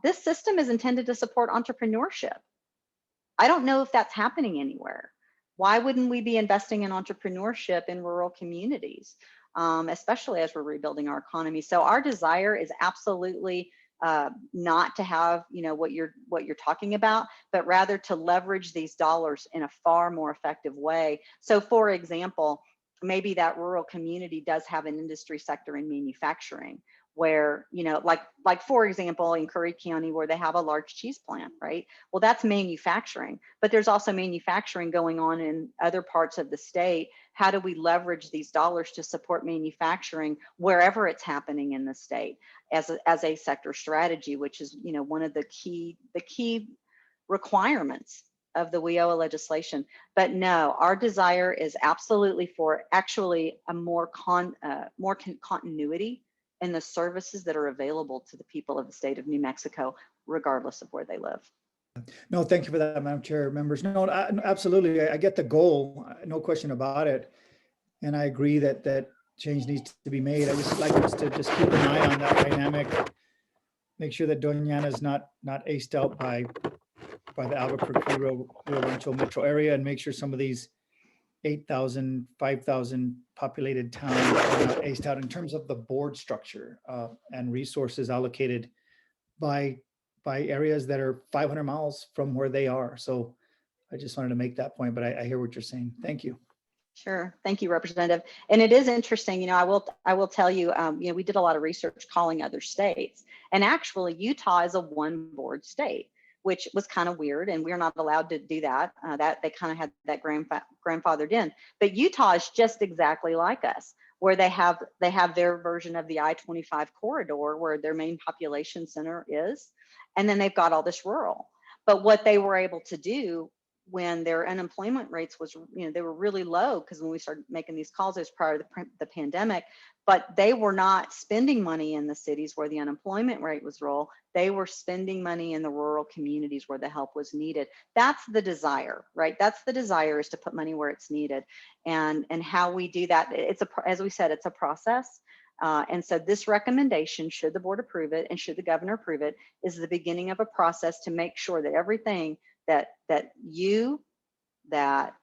this system is intended to support entrepreneurship. I don't know if that's happening anywhere. Why wouldn't we be investing in entrepreneurship in rural communities, especially as we're rebuilding our economy? So our desire is absolutely not to have, what you're talking about, but rather to leverage these dollars in a far more effective way. So, for example, maybe that rural community does have an industry sector in manufacturing, where, like for example, in Curry County, where they have a large cheese plant, right? Well, that's manufacturing, but there's also manufacturing going on in other parts of the state. How do we leverage these dollars to support manufacturing wherever it's happening in the state as a sector strategy, which is, one of the key requirements of the WIOA legislation. But no, our desire is absolutely for actually a more continuity in the services that are available to the people of the state of New Mexico, regardless of where they live. No, thank you for that, Madam Chair, members. No, absolutely. I get the goal, no question about it. And I agree that change needs to be made. I just like us to just keep an eye on that dynamic, make sure that Doñana is not aced out by the Albuquerque Rio Rancho metro area, and make sure some of these 8,000, 5,000 populated towns are not aced out in terms of the board structure and resources allocated by areas that are 500 miles from where they are. So I just wanted to make that point, but I hear what you're saying. Thank you. Sure. Thank you, Representative. And it is interesting, I will tell you, we did a lot of research calling other states, and actually Utah is a one board state, which was kind of weird, and we're not allowed to do that. That they kind of had that grandfathered in. But Utah is just exactly like us, where they have their version of the I-25 corridor, where their main population center is, and then they've got all this rural. But what they were able to do when their unemployment rates was, they were really low, because when we started making these calls, it was prior to the pandemic, but they were not spending money in the cities where the unemployment rate was low. They were spending money in the rural communities where the help was needed. That's the desire, right? That's the desire, is to put money where it's needed. And how we do that, as we said, it's a process. And so this recommendation, should the board approve it and should the governor approve it, is the beginning of a process to make sure that everything that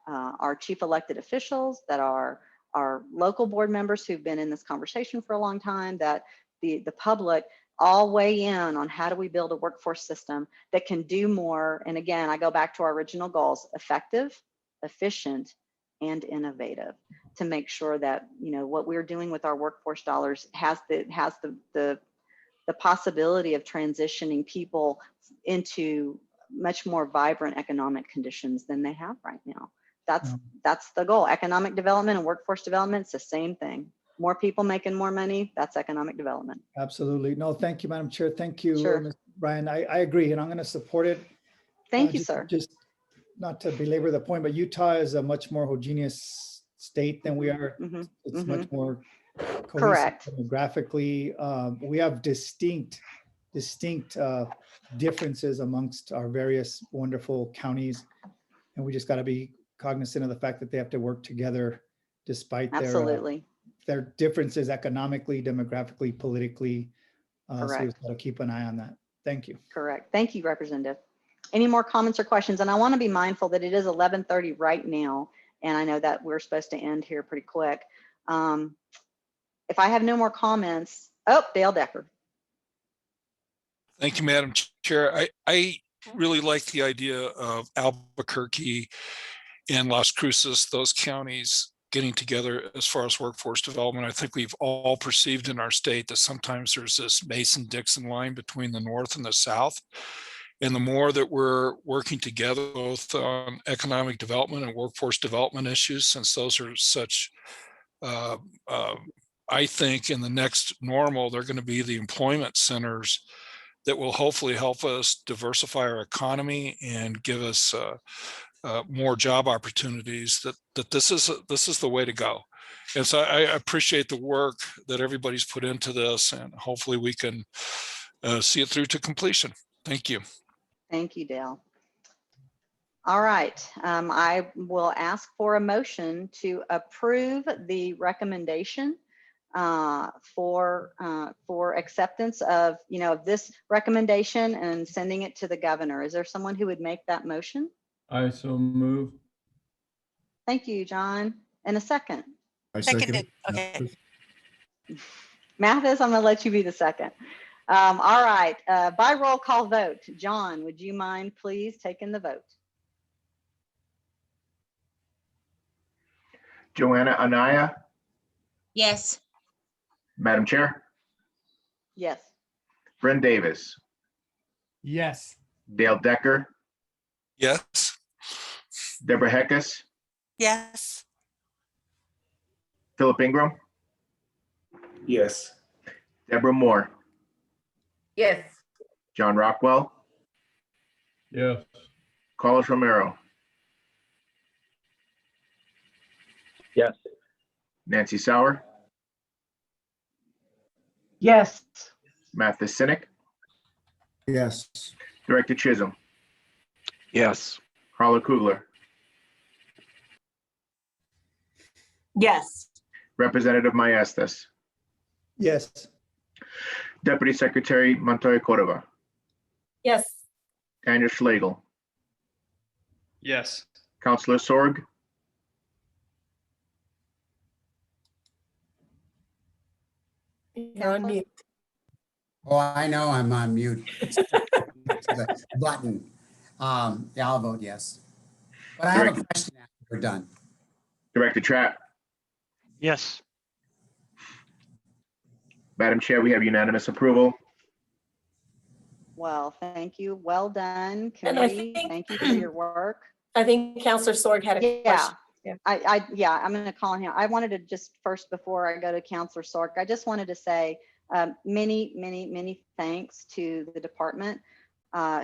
our chief elected officials, that our local board members who've been in this conversation for a long time, that the public, all weigh in on how do we build a workforce system that can do more. And again, I go back to our original goals: effective, efficient, and innovative, to make sure that, you know, what we're doing with our workforce dollars has the possibility of transitioning people into much more vibrant economic conditions than they have right now. That's the goal. Economic development and workforce development, it's the same thing. More people making more money, that's economic development. Absolutely. No, thank you, Madam Chair. Thank you, Sure. Ms. Brian. I agree, and I'm going to support it. Thank you, sir. Just not to belabor the point, but Utah is a much more homogeneous state than we are. It's much more cohesive Correct. demographically. We have distinct differences amongst our various wonderful counties, and we just got to be cognizant of the fact that they have to work together despite their differences economically, demographically, politically. So we Correct. just got to keep an eye on that. Thank you. Correct. Thank you, Representative. Any more comments or questions? And I want to be mindful that it is 11:30 right now, and I know that we're supposed to end here pretty quick. If I have no more comments, Dale Decker. Thank you, Madam Chair. I really like the idea of Albuquerque and Las Cruces, those counties getting together as far as workforce development. I think we've all perceived in our state that sometimes there's this Mason-Dixon line between the North and the South. And the more that we're working together, both on economic development and workforce development issues, since those are such, I think in the next normal, they're going to be the employment centers that will hopefully help us diversify our economy and give us more job opportunities. That this is the way to go. And so I appreciate the work that everybody's put into this, and hopefully we can see it through to completion. Thank you. Thank you, Dale. All right, I will ask for a motion to approve the recommendation for acceptance of, this recommendation and sending it to the governor. Is there someone who would make that motion? I so move. Thank you, John. And a second. I second Seconded. it. Okay. Mathis, I'm gonna let you be the second. All right, by roll call vote. John, would you mind please taking the vote? Joanna Anaya, Yes. Madam Chair, Yes. Bryn Davis, Yes. Dale Decker, Yes. Deborah Heckus, Yes. Philip Ingram, Yes. Deborah Moore, Yes. John Rockwell, Yes. Carlos Romero, Yes. Nancy Sauer, Yes. Mathis Cynic, Yes. Director Chisholm, Yes. Harlan Coogler, Yes. Representative Maestas, Yes. Deputy Secretary Montoya Cordova, Yes. Daniel Schlegel, Yes. Councilor Sorg, You're on mute. Oh, I know I'm on mute. The button. Yeah, I'll vote yes. But I have a question after we're done. Director Trapp, Yes. Madam Chair, we have unanimous approval. Well, thank you. Well done, And I committee. think- Thank you for your work. I think Counselor Sorg had a Yeah. question. Yeah. I'm going to call on him. I wanted to just first, before I go to Counselor Sork, I just wanted to say many thanks to the department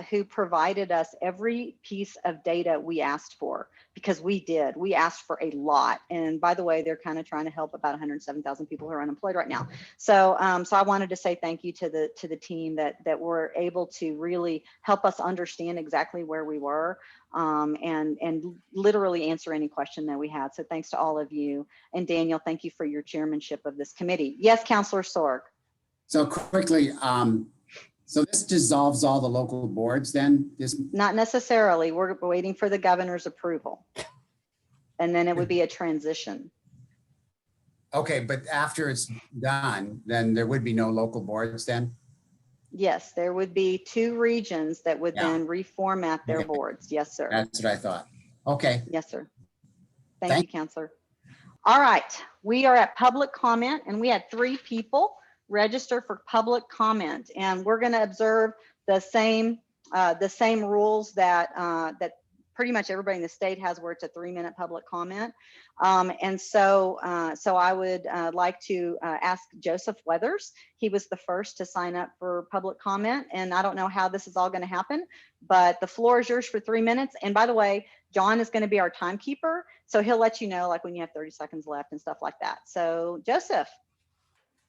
who provided us every piece of data we asked for, because we did. We asked for a lot. And by the way, they're kind of trying to help about 107,000 people who are unemployed right now. So I wanted to say thank you to the team that were able to really help us understand exactly where we were and literally answer any question that we had. So thanks to all of you. And Daniel, thank you for your chairmanship of this committee. Yes, Councilor Sorg. So quickly, so this dissolves all the local boards then? Not necessarily. We're waiting for the governor's approval. And then it would be a transition. Okay, but after it's done, then there would be no local boards then? Yes, there would be 2 regions that would Yeah. then reformat their Okay. boards. Yes, sir. That's what I thought. Okay. Yes, sir. Thank you, Counselor. All right, we are at public comment, and we had 3 people register for public comment, and we're going to observe the same rules that that pretty much everybody in the state has, where it's a 3-minute public comment. And so I would like to ask Joseph Weathers. He was the first to sign up for public comment, and I don't know how this is all going to happen, but the floor is yours for 3 minutes. And by the way, John is going to be our timekeeper, so he'll let you know like when you have 30 seconds left and stuff like that. So Joseph.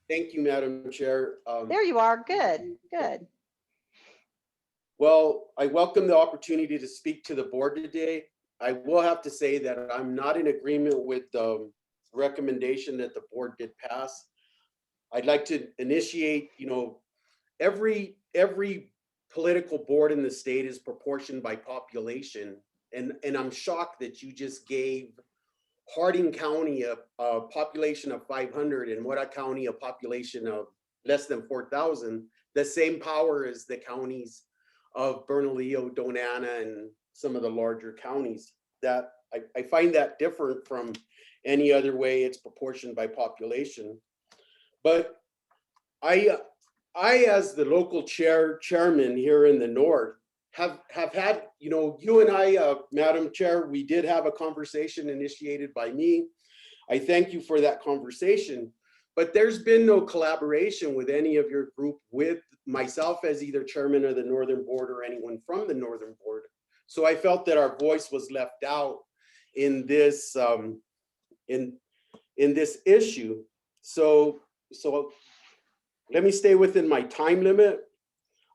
Thank you, Madam Chair. There you are. Good, good. Well, I welcome the opportunity to speak to the board today. I will have to say that I'm not in agreement with the recommendation that the board did pass. I'd like to initiate, every political board in the state is proportioned by population. And I'm shocked that you just gave Harding County a population of 500 and Mora County a population of less than 4,000, the same power as the counties of Bernalillo, Donana, and some of the larger counties. That I find that different from any other way it's proportioned by population. But I as the local chairman here in the north have had, you and I, Madam Chair, we did have a conversation initiated by me. I thank you for that conversation, but there's been no collaboration with any of your group with myself as either chairman of the Northern Board or anyone from the Northern Board. So I felt that our voice was left out in this in this issue. So let me stay within my time limit.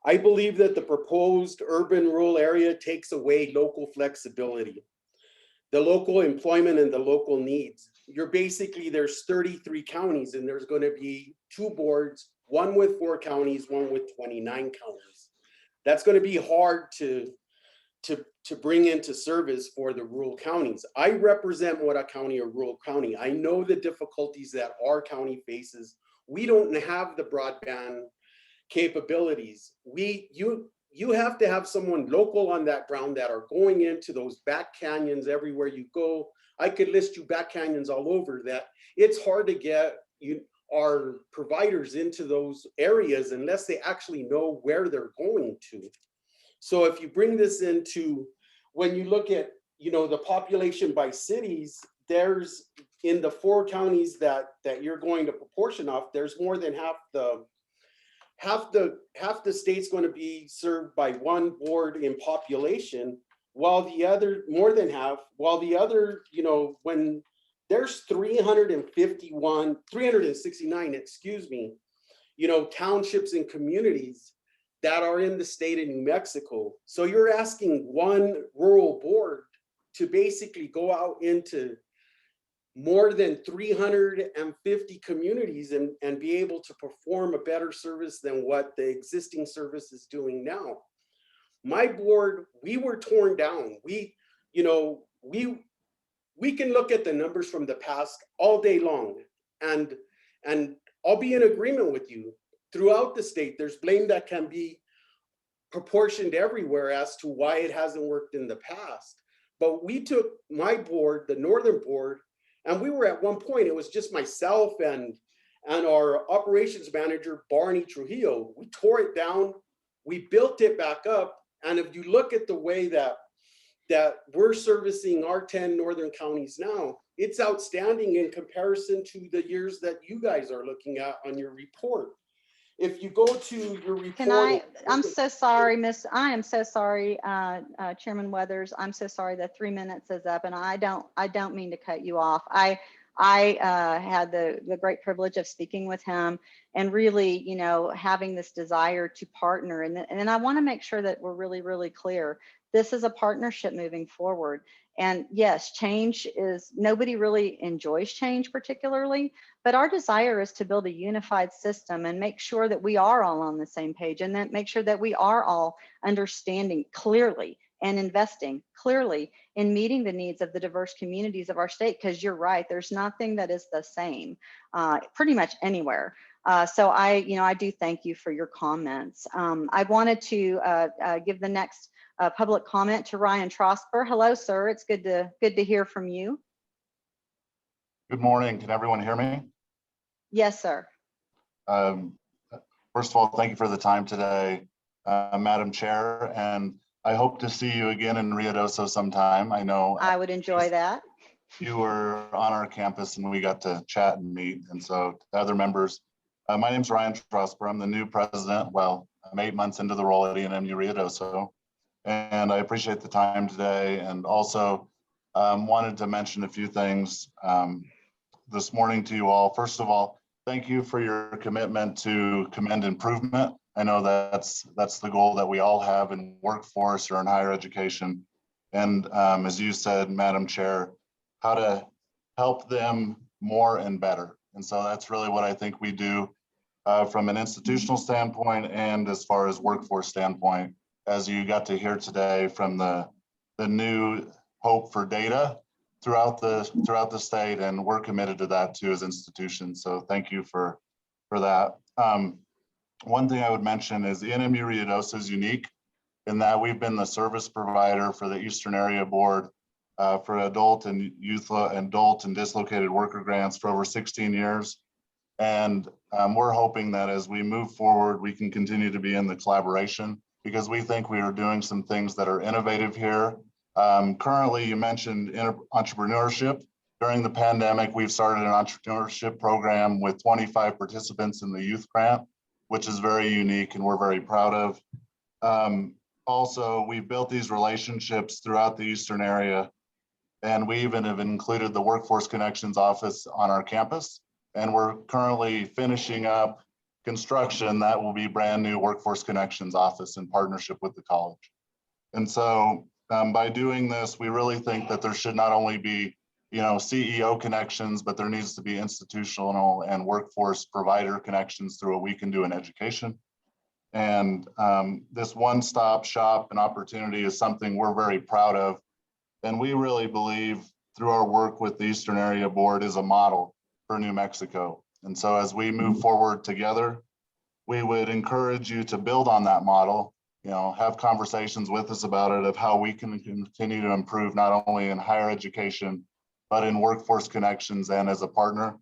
I believe that the proposed urban rural area takes away local flexibility, the local employment and the local needs. There's 33 counties and there's going to be 2 boards, one with 4 counties, one with 29 counties. That's going to be hard to bring into service for the rural counties. I represent Mora County, a rural county. I know the difficulties that our county faces. We don't have the broadband capabilities. You have to have someone local on that ground that are going into those back canyons everywhere you go. I could list you back canyons all over that. It's hard to get our providers into those areas unless they actually know where they're going to. So if you bring this into, when you look at, the population by cities, there's in the 4 counties that you're going to proportion off, there's more than half the state's going to be served by 1 board in population, while the other, more than half, while the other, when there's 369, townships and communities that are in the state of New Mexico. So you're asking 1 rural board to basically go out into more than 350 communities and be able to perform a better service than what the existing service is doing now. My board, we were torn down. We can look at the numbers from the past all day long, and I'll be in agreement with you. Throughout the state, there's blame that can be proportioned everywhere as to why it hasn't worked in the past. But we took my board, the Northern Board, and we were at one point, it was just myself and our operations manager, Barney Trujillo. We tore it down, we built it back up. And if you look at the way that we're servicing our 10 northern counties now, it's outstanding in comparison to the years that you guys are looking at on your report. If you go to your report. I'm so sorry, I am so sorry, Chairman Weathers. I'm so sorry that 3 minutes is up, and I don't mean to cut you off. I had the great privilege of speaking with him and really, having this desire to partner. And I want to make sure that we're really, really clear. This is a partnership moving forward. And yes, nobody really enjoys change particularly, but our desire is to build a unified system and make sure that we are all on the same page, and then make sure that we are all understanding clearly and investing clearly in meeting the needs of the diverse communities of our state. Because you're right, there's nothing that is the same pretty much anywhere. So I do thank you for your comments. I wanted to give the next public comment to Ryan Trosper. Hello, sir. It's good to hear from you. Good morning. Can everyone hear me? Yes, sir. First of all, thank you for the time today, Madam Chair, and I hope to see you again in Ruidoso sometime. I know I would enjoy that. you were on our campus and we got to chat and meet, and so to other members. My name's Ryan Trosper. I'm the new president. Well, I'm 8 months into the role at ENMU Ruidoso, and I appreciate the time today, and also wanted to mention a few things this morning to you all. First of all, thank you for your commitment to commend improvement. I know that's the goal that we all have in workforce or in higher education. And as you said, Madam Chair, how to help them more and better. And so that's really what I think we do from an institutional standpoint and as far as workforce standpoint, as you got to hear today from the new hope for data throughout the state, and we're committed to that too as institutions. So thank you for that. One thing I would mention is ENMU Ruidoso is unique in that we've been the service provider for the Eastern Area Board for adult and dislocated worker grants for over 16 years. And we're hoping that as we move forward, we can continue to be in the collaboration, because we think we are doing some things that are innovative here. Currently, you mentioned entrepreneurship. During the pandemic, we've started an entrepreneurship program with 25 participants in the youth grant, which is very unique and we're very proud of. Also, we've built these relationships throughout the Eastern area, and we even have included the Workforce Connections office on our campus. And we're currently finishing up construction that will be brand new Workforce Connections office in partnership with the college. And so by doing this, we really think that there should not only be, CEO connections, but there needs to be institutional and workforce provider connections through what we can do in education. And this one-stop shop and opportunity is something we're very proud of. And we really believe through our work with the Eastern Area Board is a model for New Mexico. And so as we move forward together, we would encourage you to build on that model, have conversations with us about it, of how we can continue to improve not only in higher education, but in workforce connections and as a partner.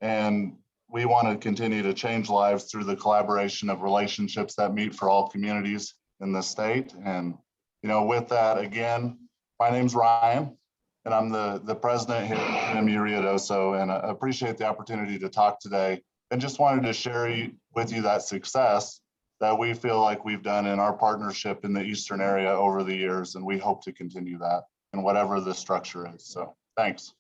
And we want to continue to change lives through the collaboration of relationships that meet for all communities in the state. And, with that, again, my name's Ryan, and I'm the president here at ENMU Ruidoso, and I appreciate the opportunity to talk today. And just wanted to share with you that success that we feel like we've done in our partnership in the Eastern area over the years, and we hope to continue that in whatever the structure is. So thanks.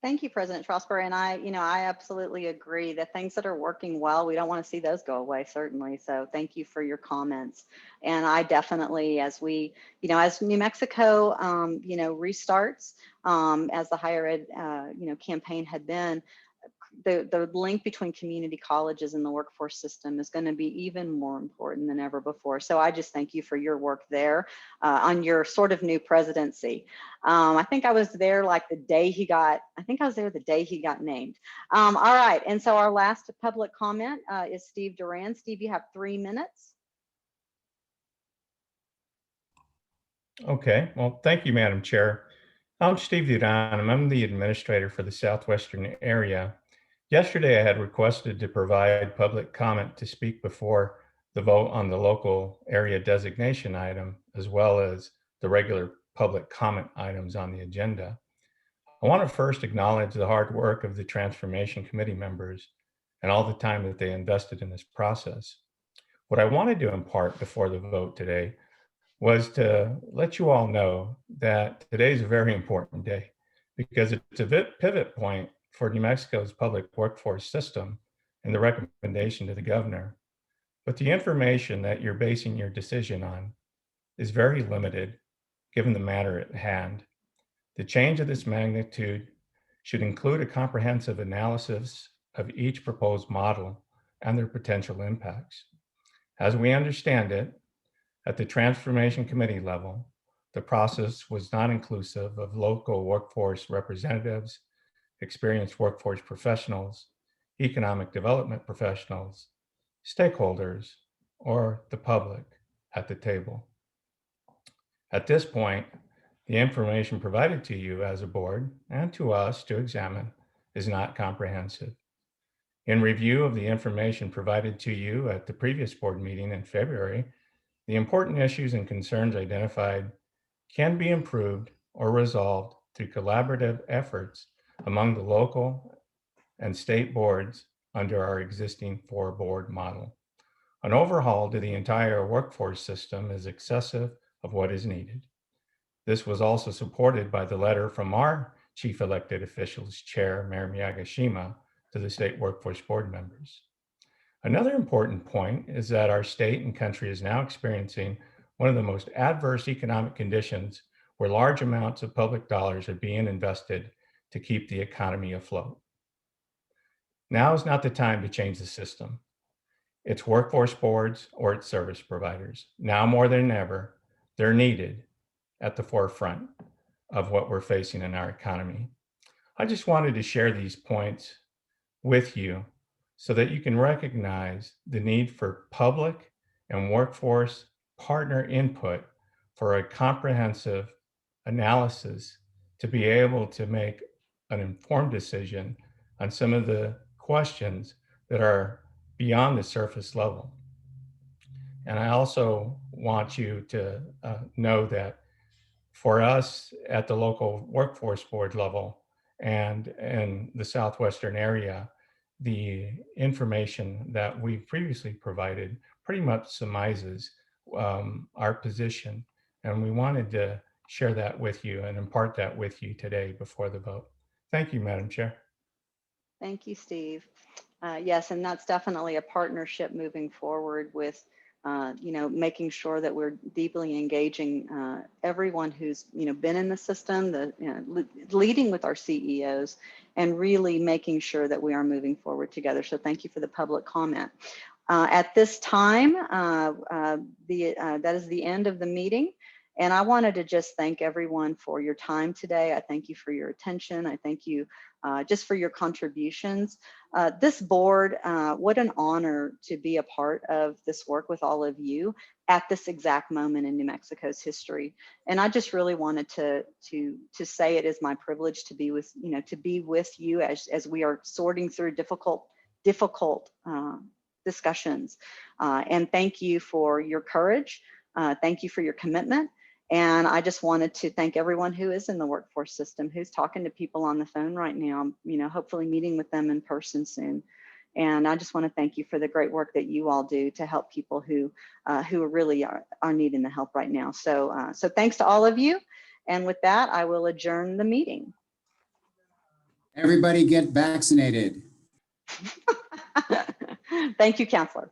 Thank you, President Trosper. And I absolutely agree that things that are working well, we don't want to see those go away, certainly. So thank you for your comments. And I definitely, as New Mexico, restarts, as the higher ed, campaign had been, the link between community colleges and the workforce system is going to be even more important than ever before. So I just thank you for your work there on your sort of new presidency. I think I was there the day he got named. All right, and so our last public comment is Steve Duran. Steve, you have 3 minutes. Okay, well, thank you, Madam Chair. I'm Steve Duran. I'm the administrator for the Southwestern area. Yesterday, I had requested to provide public comment to speak before the vote on the local area designation item, as well as the regular public comment items on the agenda. I want to first acknowledge the hard work of the Transformation Committee members and all the time that they invested in this process. What I wanted to impart before the vote today was to let you all know that today is a very important day, because it's a pivot point for New Mexico's public workforce system and the recommendation to the governor. But the information that you're basing your decision on is very limited given the matter at hand. The change of this magnitude should include a comprehensive analysis of each proposed model and their potential impacts. As we understand it, at the Transformation Committee level, the process was not inclusive of local workforce representatives, experienced workforce professionals, economic development professionals, stakeholders, or the public at the table. At this point, the information provided to you as a board and to us to examine is not comprehensive. In review of the information provided to you at the previous board meeting in February, the important issues and concerns identified can be improved or resolved through collaborative efforts among the local and state boards under our existing 4-board model. An overhaul to the entire workforce system is excessive of what is needed. This was also supported by the letter from our chief elected officials chair, Mayor Miyagishima, to the state workforce board members. Another important point is that our state and country is now experiencing one of the most adverse economic conditions where large amounts of public dollars are being invested to keep the economy afloat. Now is not the time to change the system. It's workforce boards or its service providers. Now more than ever, they're needed at the forefront of what we're facing in our economy. I just wanted to share these points with you so that you can recognize the need for public and workforce partner input for a comprehensive analysis to be able to make an informed decision on some of the questions that are beyond the surface level. And I also want you to know that for us at the local workforce board level and in the Southwestern area, the information that we previously provided pretty much surmises our position. And we wanted to share that with you and impart that with you today before the vote. Thank you, Madam Chair. Thank you, Steve. Yes, and that's definitely a partnership moving forward with, making sure that we're deeply engaging everyone who's, been in the system, leading with our CEOs, and really making sure that we are moving forward together. So thank you for the public comment. At this time, that is the end of the meeting. And I wanted to just thank everyone for your time today. I thank you for your attention. I thank you just for your contributions. This board, what an honor to be a part of this work with all of you at this exact moment in New Mexico's history. And I just really wanted to say it is my privilege to be with, you as we are sorting through difficult discussions. And thank you for your courage. Thank you for your commitment. And I just wanted to thank everyone who is in the workforce system, who's talking to people on the phone right now, hopefully meeting with them in person soon. And I just want to thank you for the great work that you all do to help people who really are needing the help right now. So thanks to all of you. And with that, I will adjourn the meeting. Everybody get vaccinated. Thank you, Counselor.